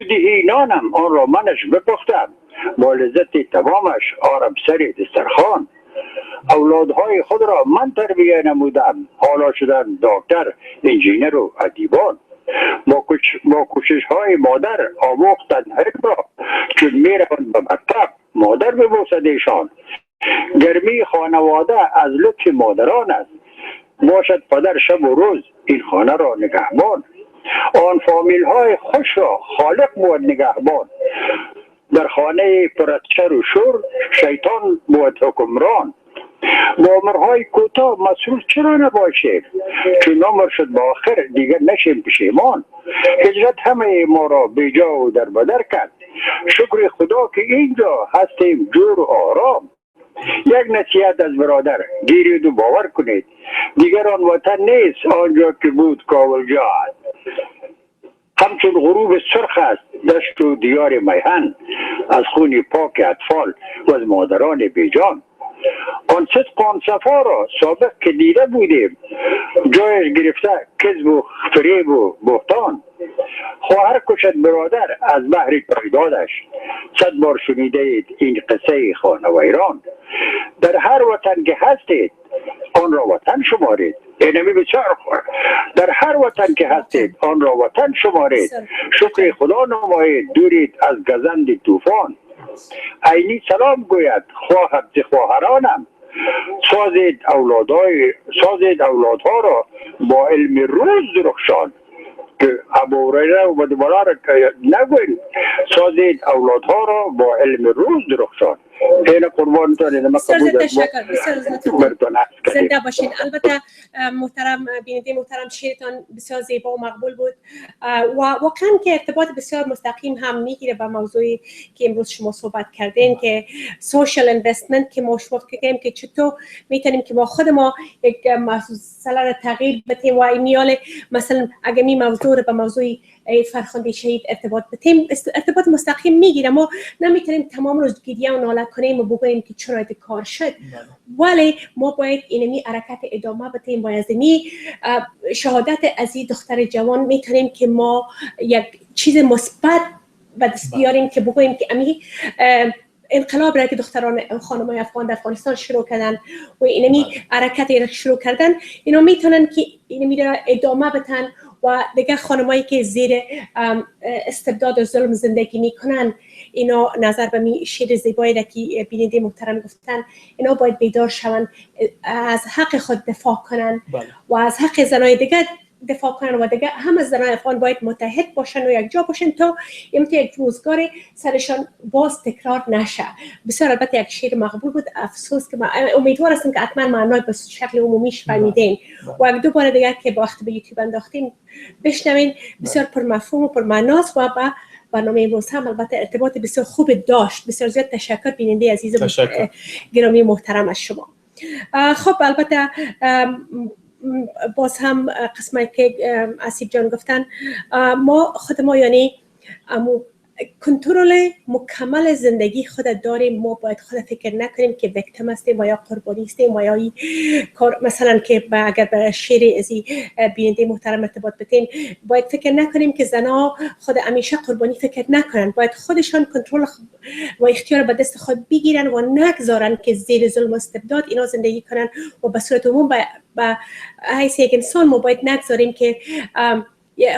دهی نانم، آن را منش بپختم، با لذت تمامش آرم سر دسترخوان. اولادهای خود را من تربیه نمودم، حالا شدن دکتر، انجینر و ادیبان. با کوشش های مادر آموختن حرف را، چون میروند به مکتب مادر ببوسد ایشان. گرمی خانواده از لطف مادران است، باشد پدر شب و روز این خانه را نگهبان. آن فامیل های خوش را خالق بود نگهبان، در خانه پر از شر و شور شیطان بود حکمران. با عمرهای کوتاه مسئول چرا نباشیم؟ چون عمر شد با آخر دیگر نشیم پشیمان. هجرت همه ما را بیجا و در بدر کرد، شکر خدا که اینجا هستیم جور و آرام. یک نصیحت از برادر گیرید و باور کنید، دیگر آن وطن نیست آنجا که بود کابل جهان. همچون غروب سرخ است دشت و دیار میهن، از خون پاک اطفال و از مادران بیجان. آن صدق آن صفا را سابق که دیده بودیم، جایش گرفته کذب و فریب و بهتان. خواهر کشد برادر از بحر تعدادش، 100 بار شنیده اید این قصه خانه ویران. در هر وطن که هستید آن را وطن شمارید، اینمی بسیار خور. در هر وطن که هستید آن را وطن شمارید، شکر خدا نمایید دورید از گزند طوفان. عینی سلام گوید خواهد ز خواهرانم، سازید اولادها را با علم روز درخشان. که ابو هریره و بدبالا را نگوید، سازید اولادها را با علم روز درخشان. این قربانتان بسیار تشکر، بسیار زنده باشین. البته محترم بیننده محترم، شعرتان بسیار زیبا و مقبول بود و واقعا که ارتباط بسیار مستقیم هم میگیره با موضوعی که امروز شما صحبت کردین که سوشال اینوستمنت، که ما شما فکر که چطور میتونیم که ما خود ما یک مسئله را تغییر بدیم و ایمیال مثلا اگر می موضوع رو به موضوع فرخنده شهید ارتباط بدیم، ارتباط مستقیم میگیره. ما نمیتونیم تمام روز گریه و ناله کنیم و بگوییم که چرا کار شد، ولی ما باید اینمی حرکت ادامه بدیم. باید اینمی شهادت از این دختر جوان میتونیم که ما یک چیز مثبت به دست بیاریم که بگوییم که امی انقلاب را که دختران خانم‌های افغان در افغانستان شروع کردن و اینمی حرکت را شروع کردن، اینا میتونن که اینمی را ادامه بدن و دیگه خانمایی که زیر استبداد و ظلم زندگی میکنن، اینا نظر به شعر زیبایی را که بیننده محترم گفتن، اینا باید بیدار شون، از حق خود دفاع کنن و از حق زنای دیگه دفاع کنن و دیگه هم از زنان افغان باید متحد باشن و یک جا باشن تا یک روزگار سرشان باز تکرار نشه. بسیار البته یک شعر مقبول بود. افسوس که امیدوار هستم که حتما معنای به شکل عمومیش فهمیدین و یک دو بار دیگه که با وقت به یوتیوب انداختیم بشنوین. بسیار پرمفهوم و پرمعناست و با برنامه امروز هم البته ارتباط بسیار خوب داشت. بسیار زیاد تشکر بیننده عزیز گرامی محترم از شما. خب البته باز هم قسمتی که حسیب جان گفتن، ما خود ما یعنی کنترل مکمل زندگی خود داریم. ما باید خود فکر نکنیم که ویکتیم هستیم و یا قربانی هستیم و یا کار مثلا که اگر به شعر ازی بیننده محترم ارتباط بدیم، باید فکر نکنیم که زنها خود همیشه قربانی فکر نکنن. باید خودشان کنترل و اختیار به دست خود بگیرن و نگذارن که زیر ظلم و استبداد اینا زندگی کنن و به صورت عموم به حیث یک انسان ما باید نگذاریم که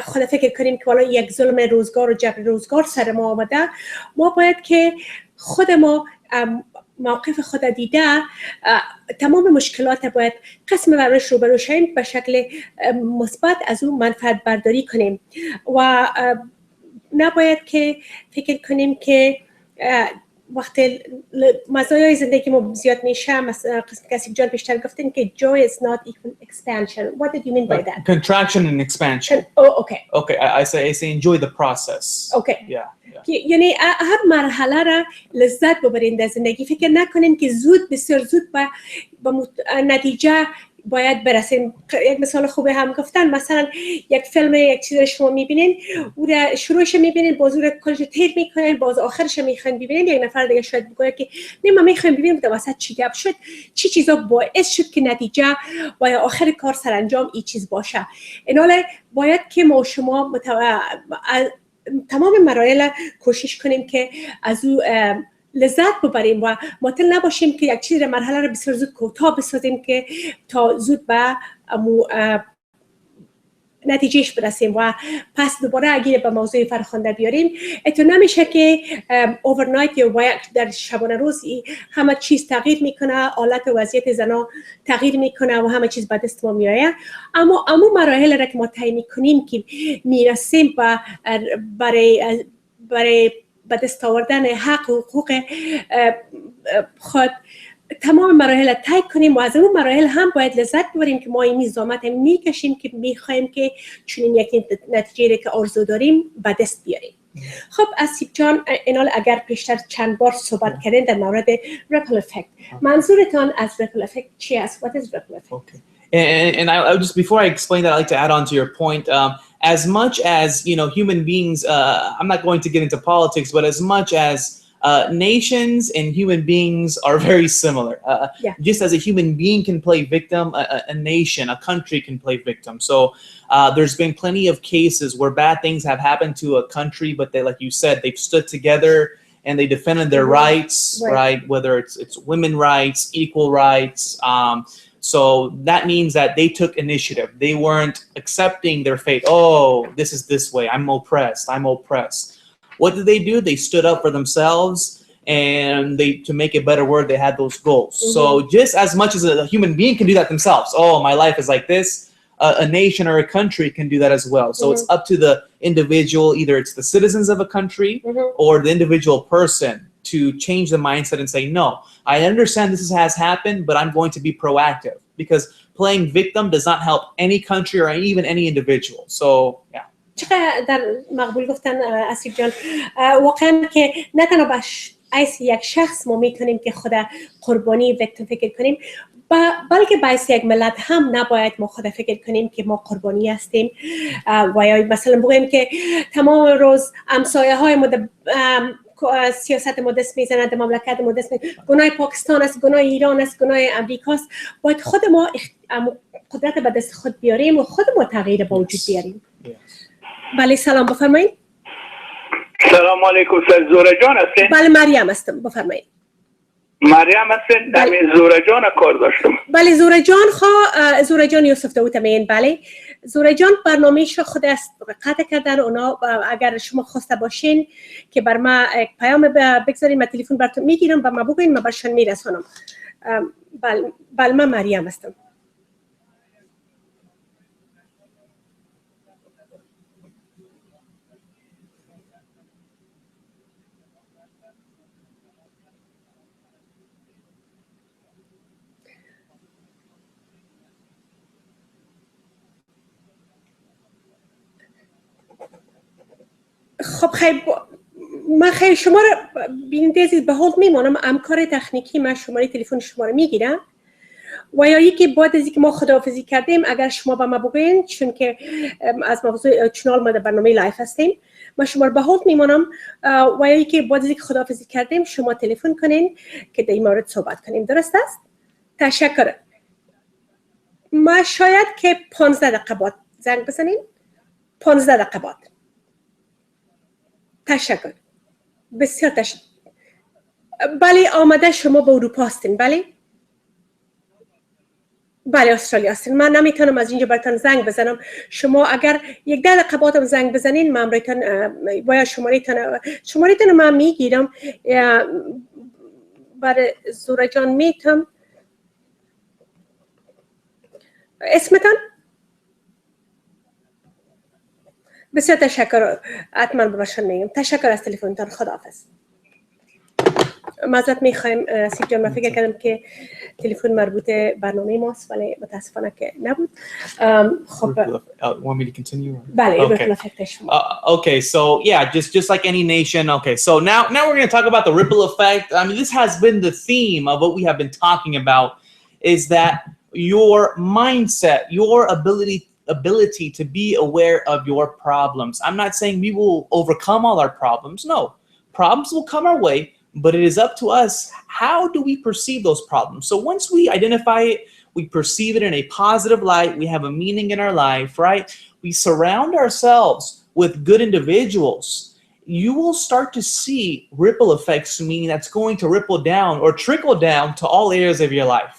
خود فکر کنیم که والا یک ظلم روزگار و جبر روزگار سر ما آمده. ما باید که خود ما موقف خود دیده تمام مشکلات باید قسم برش روبرو شویم به شکل مثبت از اون منفعت برداری کنیم و نباید که فکر کنیم که وقتی مزایای زندگی ما زیاد میشه. مثلا قسم جان بیشتر گفتن که joy is not equal expansion. What did you mean by that? Contraction and expansion. Oh, okay. Okay, I say enjoy the process. Okay. Yeah. یعنی هر مرحله را لذت ببرین در زندگی. فکر نکنین که بسیار زود به نتیجه باید برسیم. یک مثال خوبه هم گفتن، مثلا یک فیلم یک چیز شما میبینین، او را شروعش میبینین، باز او را کلش تیر میکنین، باز آخرش میخواین ببینین. یک نفر دیگه شاید بگه که نه ما میخوایم ببینیم در وسط چی گپ شد، چی چیزا باعث شد که نتیجه و آخر کار سرانجام این چیز باشه. ایناله باید که ما شما تمام مراحل کوشش کنیم که از او لذت ببریم و معطل نباشیم که یک چیز مرحله رو بسیار زود کوتاه بسازیم که تا زود به نتیجهش برسیم و پس دوباره اگه به موضوع فرخنده بیاریم اتو نمیشه که اوورنایت یا در شبانه روز همه چیز تغییر میکنه، حالت و وضعیت زنا تغییر میکنه و همه چیز به دست ما میآید. اما مراحل را که ما طی میکنیم که میرسیم برای به دست آوردن حق و حقوق خود تمام مراحل طی کنیم و از اون مراحل هم باید لذت ببریم که ما این زحمت میکشیم که میخوایم که چنین یک نتیجه که آرزو داریم به دست بیاریم. خب اسیب جان، اینال اگر پیشتر چند بار صحبت کردین در مورد ریپل افکت، منظورتان از ریپل افکت چی است؟ What is ripple effect? Okay. And I just, before I explain that, I'd like to add on to your point. As much as, human beings, I'm not going to get into politics, but as much as nations and human beings are very similar. Just as a human being can play victim, a nation, a country can play victim. So there's been plenty of cases where bad things have happened to a country, but they, like you said, they've stood together and they defended their rights, right? Whether it's women rights, equal rights. So that means that they took initiative. They weren't accepting their fate. Oh, this is this way. I'm oppressed. What did they do? They stood up for themselves, and to make a better word, they had those goals. So just as much as a human being can do that themselves, oh, my life is like this, a nation or a country can do that as well. So it's up to the individual, either it's the citizens of a country or the individual person, to change the mindset and say, no, I understand this has happened, but I'm going to be proactive, because playing victim does not help any country or even any individual. So, yeah. چقدر مقبول گفتن اسیب جان. واقعا که نه تنها به حیث یک شخص ما میتونیم که خود قربانی ویکتیم فکر کنیم، بلکه به حیث یک ملت هم نباید ما خود فکر کنیم که ما قربانی هستیم و یا مثلا بگوییم که تمام روز همسایه های ما سیاست ما دست میزنند، مملکت ما دست میزنند، گناه پاکستان است، گناه ایران است، گناه امریکا است. باید خود ما قدرت به دست خود بیاریم و خود ما تغییر با وجود بیاریم. بله سلام، بفرمایید. سلام علیکم. زوره جان هستین؟ بله مریم هستم، بفرمایید. مریم هستین؟ بله. زوره جان کار داشتم. بله زوره جان یوسف داوودمین. بله زوره جان برنامه‌ش خود است قطع کردن اونا. اگر شما خواسته باشین که بر ما یک پیام بگذارین، من تلفن براتون میگیرم و ما بگوین، من برشان میرسونم. بله من مریم هستم. خب خیلی من خیلی شما رو بیننده عزیز به هولد میمونم. همکار تکنیکی من شماره تلفن شما رو میگیرم و یا که بعد از اینکه ما خداحافظی کردیم اگر شما به ما بگوین، چون که از موضوع چنال ما در برنامه لایف هستیم، من شما رو به هولد میمونم و یا که بعد از اینکه خداحافظی کردیم شما تلفن کنین که در این مورد صحبت کنیم. درست است؟ تشکر. ما شاید که 15 دقیقه بعد زنگ بزنیم. 15 دقیقه بعد. تشکر. بسیار تشکر. بله آمده شما به اروپا هستین؟ بله؟ بله استرالیا هستین. من نمیتونم از اینجا براتون زنگ بزنم. شما اگر یک 10 دقیقه بعدم زنگ بزنین من براتون باید شمارهتون من میگیرم. برای زوره جان میتونم اسمتان؟ بسیار تشکر. حتما برشان میگم. تشکر از تلفنتان. خداحافظ. معذرت میخوایم سیب جان، من فکر کردم که تلفن مربوط برنامه ماست ولی متاسفانه که نبود. خب want me to continue? بله. Okay, so yeah, just like any nation. Okay, so now we're going to talk about the ripple effect. I mean, this has been the theme of what we have been talking about, is that your mindset, your ability to be aware of your problems. I'm not saying we will overcome all our problems. No, problems will come our way, but it is up to us. How do we perceive those problems? So once we identify it, we perceive it in a positive light, we have a meaning in our life, right? We surround ourselves with good individuals. You will start to see ripple effects, meaning that's going to ripple down or trickle down to all areas of your life.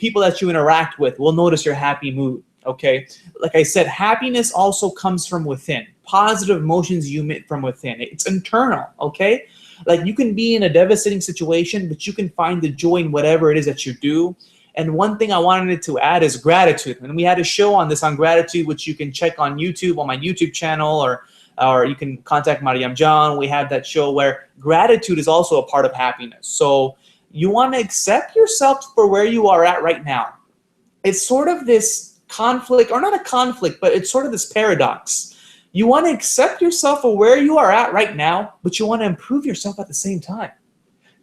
People that you interact with will notice your happy mood. Okay, like I said, happiness also comes from within. Positive emotions you emit from within. It's internal. Okay, like you can be in a devastating situation, but you can find the joy in whatever it is that you do. And one thing I wanted to add is gratitude. And we had a show on this on gratitude, which you can check on YouTube, on my YouTube channel, or you can contact Mariam John. We have that show where gratitude is also a part of happiness. So you want to accept yourself for where you are at right now. It's sort of this conflict, or not a conflict, but it's sort of this paradox. You want to accept yourself for where you are at right now, but you want to improve yourself at the same time.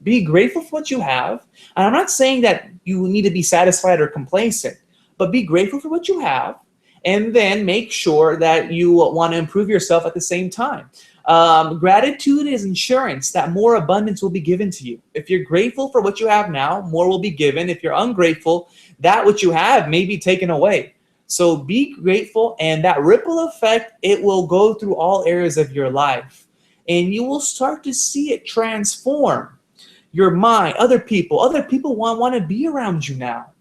Be grateful for what you have. And I'm not saying that you need to be satisfied or complacent, but be grateful for what you have, and then make sure that you want to improve yourself at the same time. Gratitude is insurance that more abundance will be given to you. If you're grateful for what you have now, more will be given. If you're ungrateful, that which you have may be taken away. So be grateful, and that ripple effect, it will go through all areas of your life, and you will start to see it transform your mind. Other people want to be around you now,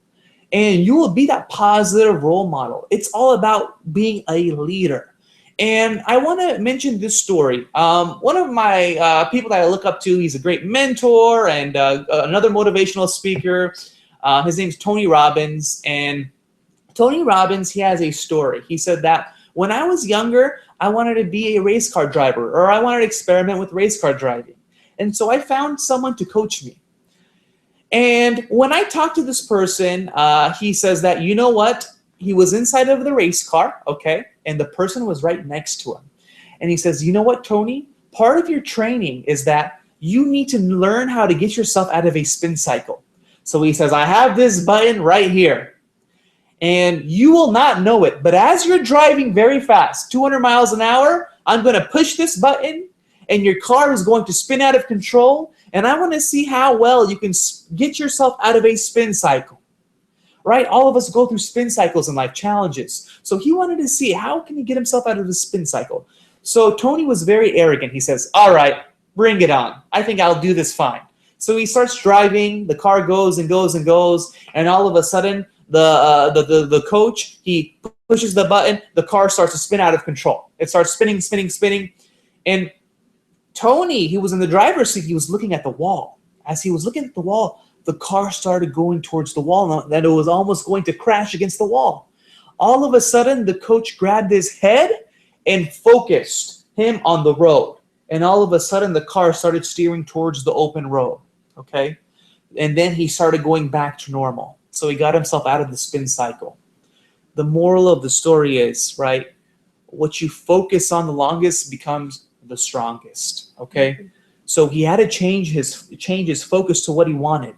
and you will be that positive role model. It's all about being a leader. And I want to mention this story. One of my people that I look up to, he's a great mentor and another motivational speaker. His name's Tony Robbins. And Tony Robbins, he has a story. He said that when I was younger, I wanted to be a race car driver, or I wanted to experiment with race car driving. And so I found someone to coach me. And when I talked to this person, he says that, you know what? He was inside of the race car, okay? And the person was right next to him. And he says, you know what, Tony? Part of your training is that you need to learn how to get yourself out of a spin cycle. So he says, I have this button right here. And you will not know it, but as you're driving very fast, 200 miles an hour, I'm going to push this button, and your car is going to spin out of control. And I want to see how well you can get yourself out of a spin cycle. Right? All of us go through spin cycles in life, challenges. So he wanted to see how can he get himself out of the spin cycle. So Tony was very arrogant. He says, all right, bring it on. I think I'll do this fine. So he starts driving. The car goes and goes and goes. And all of a sudden, the coach, he pushes the button. The car starts to spin out of control. It starts spinning, spinning, spinning. And Tony, he was in the driver's seat. He was looking at the wall. As he was looking at the wall, the car started going towards the wall, and it was almost going to crash against the wall. All of a sudden, the coach grabbed his head and focused him on the road. And all of a sudden, the car started steering towards the open road, okay? And then he started going back to normal. So he got himself out of the spin cycle. The moral of the story is, right, what you focus on the longest becomes the strongest, okay? Mm-hmm. So he had to change his focus to what he wanted.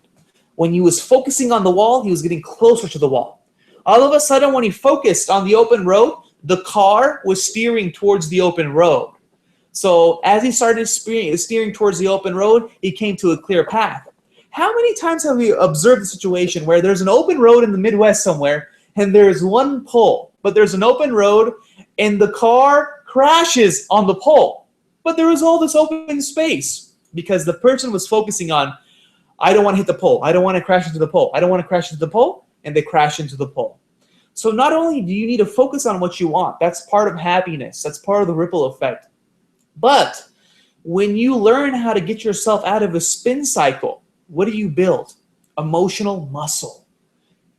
When he was focusing on the wall, he was getting closer to the wall. All of a sudden, when he focused on the open road, the car was steering towards the open road. So as he started steering towards the open road, he came to a clear path. How many times have we observed the situation where there's an open road in the Midwest somewhere, and there's one pole, but there's an open road, and the car crashes on the pole, but there was all this open space because the person was focusing on, I don't want to hit the pole. I don't want to crash into the pole. I don't want to crash into the pole. And they crash into the pole. So not only do you need to focus on what you want, that's part of happiness. That's part of the ripple effect. But when you learn how to get yourself out of a spin cycle, what do you build? Emotional muscle.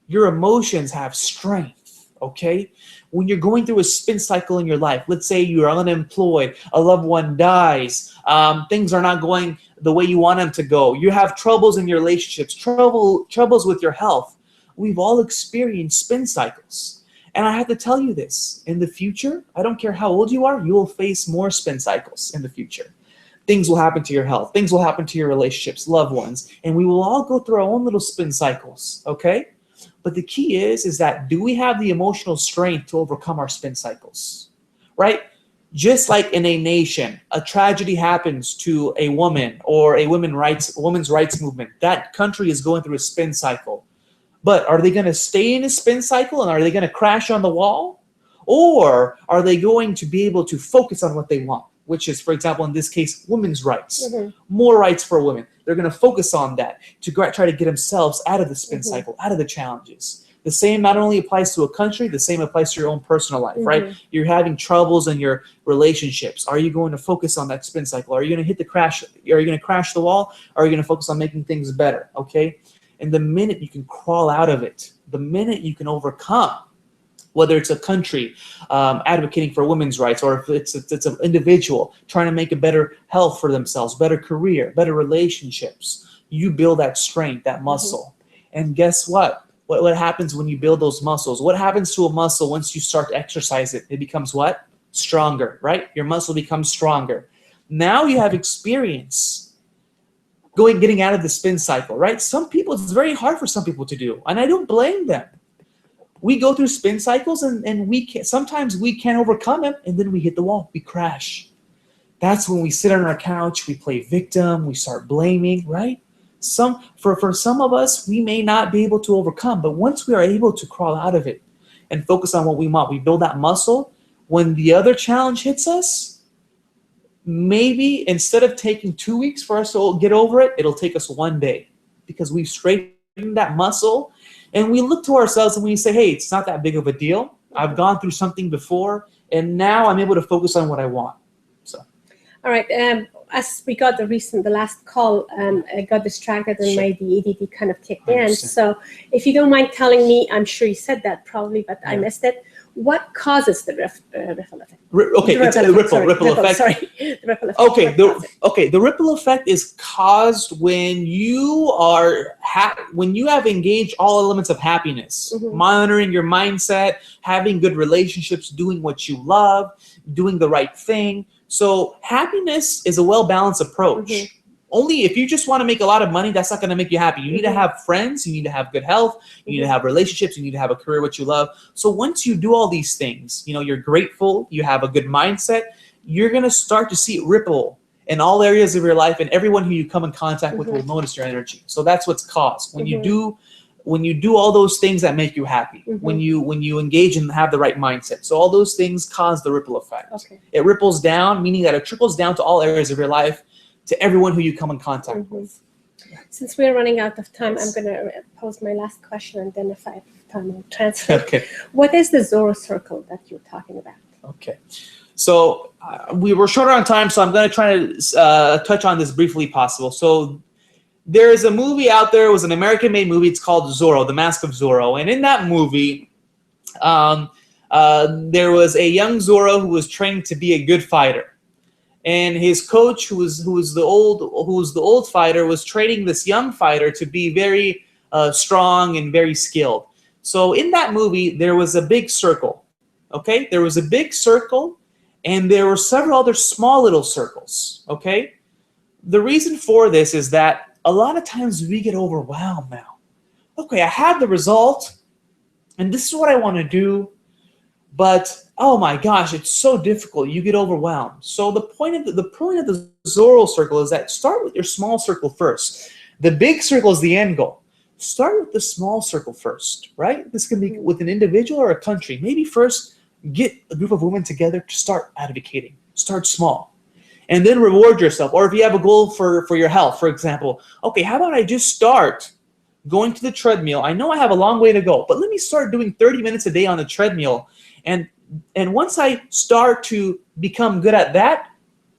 Your emotions have strength, okay? When you're going through a spin cycle in your life, let's say you're unemployed, a loved one dies, things are not going the way you want them to go, you have troubles in your relationships, troubles with your health. We've all experienced spin cycles. And I have to tell you this, in the future, I don't care how old you are, you will face more spin cycles in the future. Things will happen to your health, things will happen to your relationships, loved ones, and we will all go through our own little spin cycles, okay? But the key is that do we have the emotional strength to overcome our spin cycles, right? Just like in a nation, a tragedy happens to a woman or a women's rights movement. That country is going through a spin cycle. But are they going to stay in a spin cycle and are they going to crash on the wall? Or are they going to be able to focus on what they want, which is, for example, in this case, women's rights, more rights for women. They're going to focus on that to try to get themselves out of the spin cycle, out of the challenges. The same not only applies to a country, the same applies to your own personal life, right? You're having troubles in your relationships. Are you going to focus on that spin cycle? Are you going to hit the crash? Are you going to crash the wall? Or are you going to focus on making things better, okay? And the minute you can crawl out of it, the minute you can overcome, whether it's a country advocating for women's rights, or if it's an individual trying to make a better health for themselves, better career, better relationships, you build that strength, that muscle. And guess what? What happens when you build those muscles? What happens to a muscle once you start to exercise it? It becomes what? Stronger, right? Your muscle becomes stronger. Now you have experience getting out of the spin cycle, right? Some people, it's very hard for some people to do, and I don't blame them. We go through spin cycles and sometimes we can't overcome it, and then we hit the wall, we crash. That's when we sit on our couch, we play victim, we start blaming, right? For some of us, we may not be able to overcome, but once we are able to crawl out of it and focus on what we want, we build that muscle. When the other challenge hits us, maybe instead of taking 2 weeks for us to get over it, it'll take us 1 day, because we've straightened that muscle and we look to ourselves and we say, hey, it's not that big of a deal. I've gone through something before, and now I'm able to focus on what I want. So, all right. As we got the last call, I got distracted and my ADD kind of kicked in. So if you don't mind telling me, I'm sure you said that probably, but I missed it. What causes the ripple effect? It's a ripple effect. Sorry, the ripple effect. Okay, the ripple effect is caused when you have engaged all elements of happiness, monitoring your mindset, having good relationships, doing what you love, doing the right thing. So happiness is a well-balanced approach. Only if you just want to make a lot of money, that's not going to make you happy. You need to have friends, you need to have good health, you need to have relationships, you need to have a career what you love. So once you do all these things, you're grateful, you have a good mindset, you're going to start to see it ripple in all areas of your life, and everyone who you come in contact with will notice your energy. So that's what's caused. When you do all those things that make you happy, when you engage and have the right mindset. So all those things cause the ripple effect. It ripples down, meaning that it trickles down to all areas of your life, to everyone who you come in contact with. Since we're running out of time, I'm going to pose my last question, and then if I have time, I'll translate. Okay. What is the Zorro circle that you're talking about? Okay. So we were shorter on time, so I'm going to try to touch on this briefly possible. So there is a movie out there. It was an American-made movie. It's called Zorro, The Mask of Zorro. And in that movie, there was a young Zorro who was trained to be a good fighter. And his coach, who was the old fighter, was training this young fighter to be very strong and very skilled. So in that movie, there was a big circle. Okay, there was a big circle, and there were several other small little circles. Okay, the reason for this is that a lot of times we get overwhelmed now. Okay, I have the result, and this is what I want to do, but oh my gosh, it's so difficult. You get overwhelmed. So the point of the Zorro circle is that start with your small circle first. The big circle is the end goal. Start with the small circle first, right? This can be with an individual or a country. Maybe first get a group of women together to start advocating. Start small. And then reward yourself. Or if you have a goal for your health, for example, okay, how about I just start going to the treadmill? I know I have a long way to go, but let me start doing 30 minutes a day on the treadmill. And once I start to become good at that,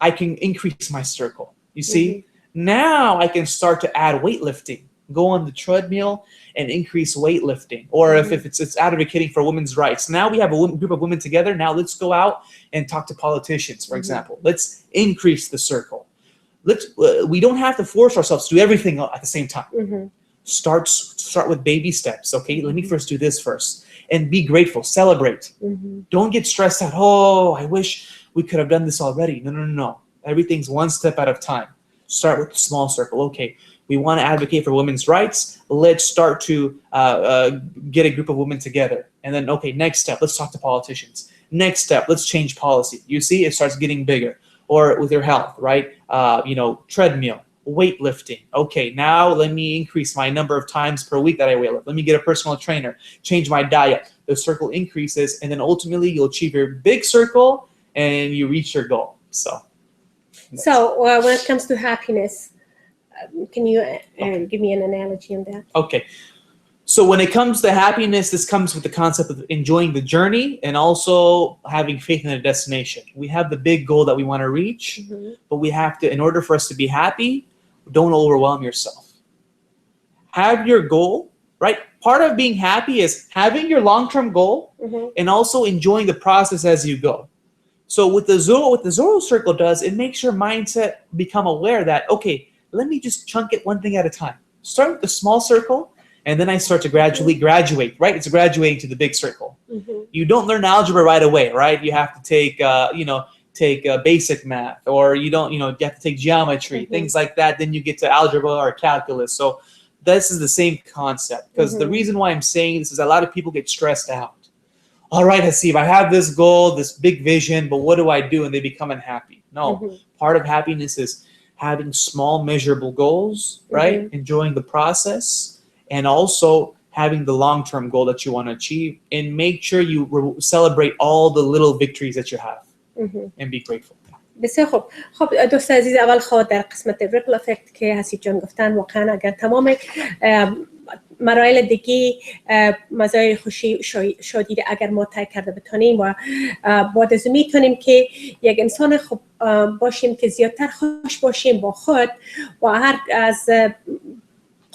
I can increase my circle. You see? Now I can start to add weightlifting. Go on the treadmill and increase weightlifting. Or if it's advocating for women's rights. Now we have a group of women together. Now let's go out and talk to politicians, for example. Let's increase the circle. We don't have to force ourselves to do everything at the same time. Start with baby steps. Okay, let me first do this first. And be grateful, celebrate. Don't get stressed out. Oh, I wish we could have done this already. No. Everything's one step at a time. Start with the small circle. Okay, we want to advocate for women's rights. Let's start to get a group of women together. And then, okay, next step, let's talk to politicians. Next step, let's change policy. You see, it starts getting bigger. Or with your health, right? Treadmill. Weightlifting. Okay, now let me increase my number of times per week that I weightlift. Let me get a personal trainer, change my diet. The circle increases, and then ultimately you'll achieve your big circle and you reach your goal. So when it comes to happiness, can you give me an analogy on that? Okay. So when it comes to happiness, this comes with the concept of enjoying the journey and also having faith in the destination. We have the big goal that we want to reach, but we have to, in order for us to be happy, don't overwhelm yourself. Have your goal, right? Part of being happy is having your long-term goal and also enjoying the process as you go. So what the Zoro circle does, it makes your mindset become aware that, okay, let me just chunk it one thing at a time. Start with the small circle, and then I start to gradually graduate, right? It's graduating to the big circle. You don't learn algebra right away, right? You have to take, take basic math, or you have to take geometry, things like that. Then you get to algebra or calculus. So this is the same concept, because the reason why I'm saying this is a lot of people get stressed out. All right, Hasib, I have this goal, this big vision, but what do I do? And they become unhappy. No, part of happiness is having small measurable goals, right? Enjoying the process, and also having the long-term goal that you want to achieve, and make sure you celebrate all the little victories that you have and be grateful. بسیار خوب. خب دوست عزیز، اول خود در قسمت ریپل افکت که حسیب جان گفتن، واقعا اگر تمام مراحل دیگه مزایای خوشی شادی اگر ما طی کرده بتونیم و بعد از میتونیم که یک انسان خوب باشیم که زیادتر خوش باشیم با خود و هر از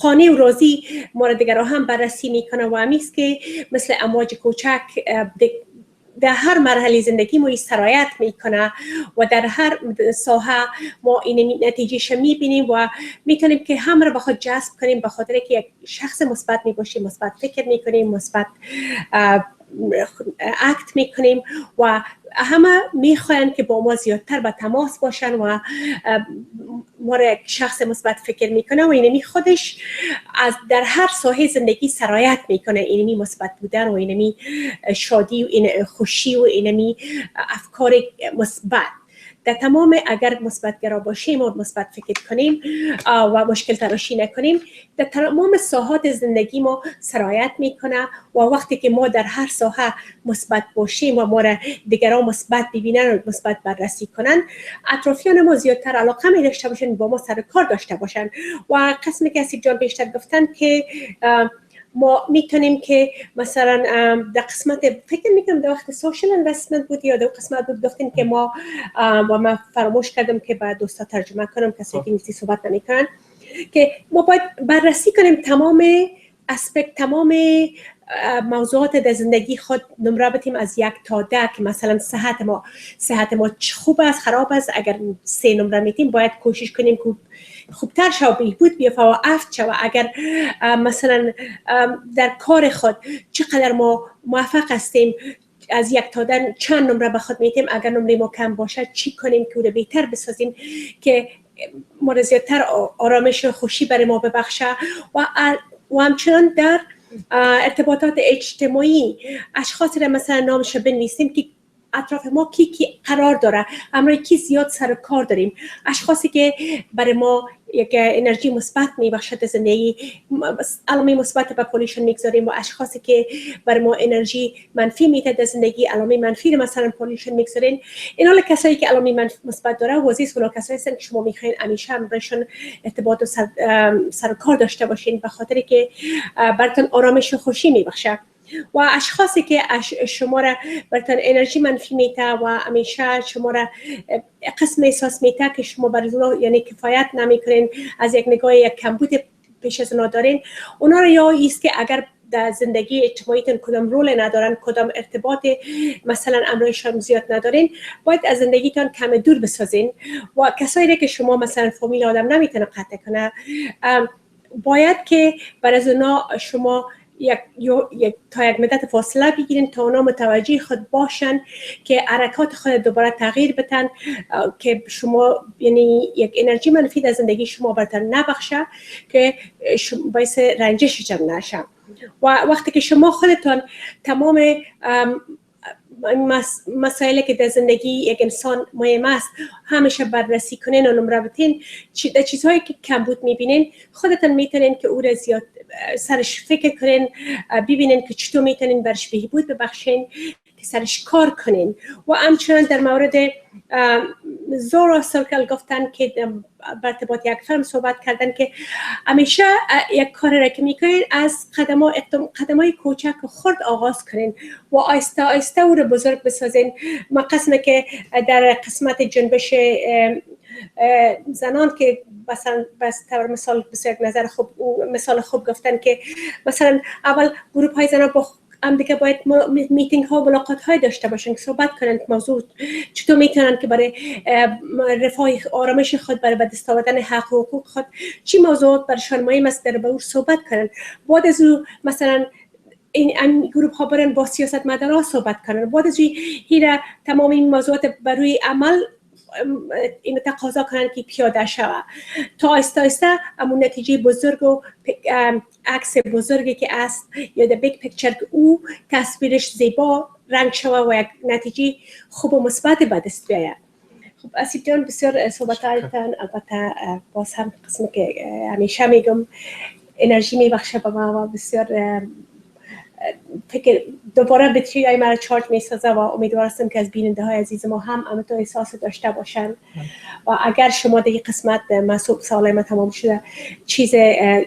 قانع و راضی ما دیگر هم بررسی میکنه و همیست که مثل امواج کوچک در هر مرحله زندگی ما سرایت میکنه و در هر ساحه ما این نتیجهش میبینیم و میتونیم که همه رو به خود جذب کنیم، به خاطر که یک شخص مثبت میباشیم، مثبت فکر میکنیم، مثبت اکت میکنیم و همه میخواین که با ما زیادتر به تماس باشن و ما را یک شخص مثبت فکر میکنه و اینمی خودش از در هر ساحه زندگی سرایت میکنه، اینمی مثبت بودن و اینمی شادی و این خوشی و اینمی افکار مثبت. در تمام اگر مثبت گرا باشیم و مثبت فکر کنیم و مشکل تراشی نکنیم، در تمام ساحات زندگی ما سرایت میکنه و وقتی که ما در هر ساحه مثبت باشیم و ما را دیگران مثبت ببینن و مثبت بررسی کنن، اطرافیان ما زیادتر علاقه می داشته باشن، با ما سر کار داشته باشن. و قسمی که حسیب جان بیشتر گفتن که ما میتونیم که مثلا در قسمت فکر میکنم در وقت سوشال اینوستمنت بود یا در قسمت بود گفتین که ما و من فراموش کردم که بعد دوستا ترجمه کنم کسی که نیستی صحبت نمیکنن، که ما باید بررسی کنیم تمام اسپکت، تمام موضوعات در زندگی خود نمره بدیم از 1 تا 10 که مثلا صحت ما خوب است، خراب است. اگر 3 نمره میتیم باید کوشش کنیم که خوبتر شو، بهبود بیافته و افت شو. اگر مثلا در کار خود چقدر ما موفق هستیم، از 1 تا 10 چند نمره به خود میتیم. اگر نمره ما کم باشه چی کنیم که او رو بهتر بسازیم که ما رو زیادتر آرامش و خوشی برای ما ببخشه. و همچنان در ارتباطات اجتماعی اشخاص را مثلا نامش بنویسیم که اطراف ما کی قرار داره، همراه کی زیاد سر کار داریم، اشخاصی که برای ما یک انرژی مثبت میبخشد زندگی، علامه مثبت به پولیشن میگذاریم و اشخاصی که برای ما انرژی منفی میده در زندگی، علامه منفی مثلا پولیشن میگذارین. اینا کسایی که علامه مثبت داره وزیس ولا کسایی هستن که شما میخواین همیشه همراهشون ارتباط و سر کار داشته باشین، به خاطر که براتون آرامش و خوشی میبخشه. و اشخاصی که شما را براتون انرژی منفی میده و همیشه شما را قسم احساس میده که شما برای اونا یعنی کفایت نمیکنین، از یک نگاه یک کمبود پیش از اونا دارین، اونا را یا ایست که اگر در زندگی اجتماعیتون کدام رول ندارن، کدام ارتباط مثلا امرایشان زیاد ندارین، باید از زندگیتون کم دور بسازین. و کسایی که شما مثلا فامیل آدم نمیتونه قطع کنه، باید که برای اونا شما تا یک مدت فاصله بگیرین تا اونا متوجه خود باشن که حرکات خود دوباره تغییر بدن، که شما یعنی یک انرژی منفی در زندگی شما براتون نبخشه که باعث رنجش جمع نشه. و وقتی که شما خودتون تمام مسائلی که در زندگی یک انسان مهم است همیشه بررسی کنین و نمره بدین، در چیزهایی که کمبود میبینین خودتون میتونین که او را زیاد سرش فکر کنین، ببینین که چطور میتونین برش بهبود ببخشین که سرش کار کنین. و همچنان در مورد زورا سرکل گفتن که بر ارتباط یک فیلم صحبت کردن که همیشه یک کار را که میکنین از قدمای کوچک و خرد آغاز کنین و آیسته آیسته او را بزرگ بسازین. ما قسمه که در قسمت جنبش زنان که مثلا بس طور مثال بسیار نظر خوب مثال خوب گفتن که مثلا اول گروه های زنان با هم دیگه باید میتینگ ها و ملاقات های داشته باشن که صحبت کنن که موضوع چطور میتونن که برای رفاه آرامش خود، برای به دست آوردن حق و حقوق خود چی موضوعات برشان مهم است در به صحبت کنن. بعد از او مثلا این گروه ها برن با سیاست مدارا صحبت کنن. بعد از این تمام این موضوعات برای عمل این تقاضا کنن که پیاده شود تا آیسته آیسته امون نتیجه بزرگ و عکس بزرگی که است یا the big picture که او تصویرش زیبا رنگ شود و یک نتیجه خوب و مثبت به دست بیاید. خب اسیب جان بسیار صحبتایتان البته باز هم قسمی که همیشه میگم انرژی میبخشه به ما و بسیار فکر دوباره بطری مرا چارج میسازه و امیدوارم که از بیننده های عزیز ما هم همینطور احساس داشته باشن. و اگر شما دیگه قسمت محسوب سوال ما تمام شده چیز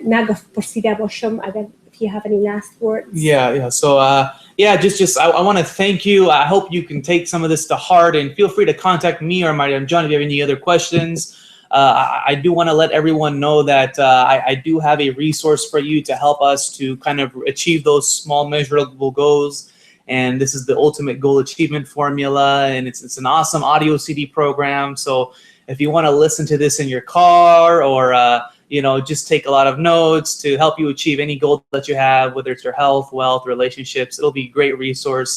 نگفت پرسیده باشم اگر if you have any last words. Yeah. So just I want to thank you. I hope you can take some of this to heart and feel free to contact me or Mariam John if you have any other questions. I do want to let everyone know that I do have a resource for you to help us to kind of achieve those small measurable goals. And this is the ultimate goal achievement formula. And it's an awesome audio CD program. So if you want to listen to this in your car or, just take a lot of notes to help you achieve any goal that you have, whether it's your health, wealth, relationships, it'll be a great resource.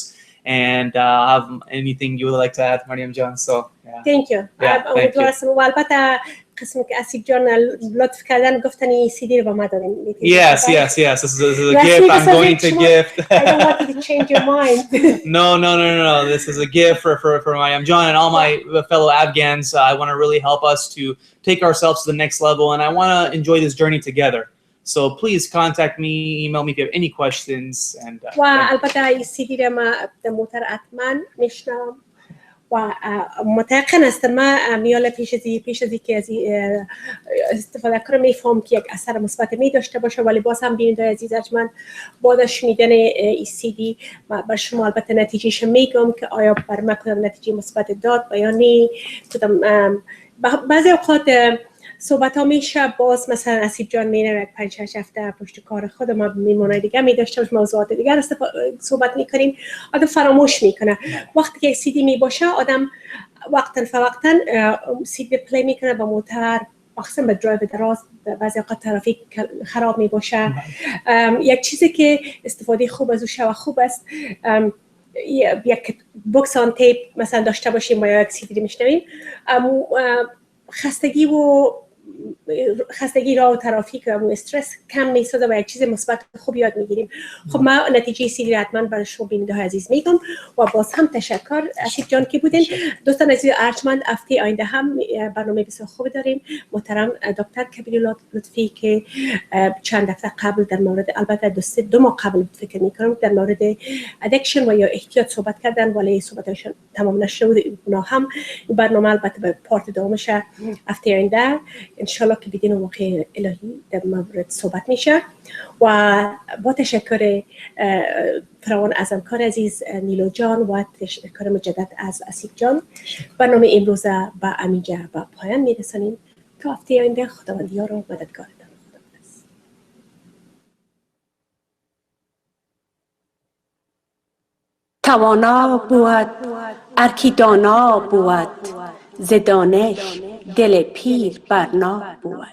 And have anything you would like to add, Mariam John? So, yeah. Thank you. Thank you. و البته قسمی که اسیب جان لطف کردن گفتن این CD رو با ما دادن. Yes. This is a gift. I'm going to gift. I don't want you to change your mind. No. This is a gift for Mariam John and all my fellow Afghans. I want to really help us to take ourselves to the next level, and I want to enjoy this journey together. So please contact me, email me if you have any questions. And و البته این CD رو ما موتر حتما میشنم و متأکد هستم ما میال پیش از که از استفاده کنم میفهم که یک اثر مثبت می داشته باشه. ولی باز هم بیننده عزیز من بعد از شنیدن این CD بر شما البته نتیجهش میگم که آیا بر من کدام نتیجه مثبت داد یا نه. بعضی اوقات صحبت ها میشه باز مثلا اسیب جان میره 5-6 هفته پشت کار خود ما میمونه دیگه میداشته باش موضوعات دیگر صحبت میکنیم آدم فراموش میکنه. وقتی که CD میباشه آدم وقتا فوقتا CD پلی میکنه با موتر مخصوصا به درایو دراز بعضی اوقات ترافیک خراب میباشه. یک چیزی که استفاده خوب از و خوب است یک بوکس آن تیپ مثلا داشته باشیم با یک CD میشنویم خستگی را و ترافیک و استرس کم میسازه و یک چیز مثبت خوب یاد میگیریم. خب ما نتیجه CD را حتما برای شما بیننده های عزیز میگم و باز هم تشکر اسیب جان که بودین. دوستان عزیز ارجمند هفته آینده هم برنامه بسیار خوب داریم. محترم دکتر کبیر لطفی که چند هفته قبل در مورد البته دو ماه قبل فکر میکنم در مورد ادکشن و یا احتیاط صحبت کردن ولی صحبتشون تمام نشده. اونا هم برنامه البته به پارت دومش هفته آینده انشالله که بدین واقع الهی در مورد صحبت میشه. و با تشکر فراوان از همکار عزیز نیلو جان و تشکر مجدد از اسیب جان برنامه امروز با همینجا به پایان میرسانیم تا هفته آینده. خداوندی ها رو مددگارتان. توانا بود ارکی دانا بود ز دانش دل پیر برنا بود.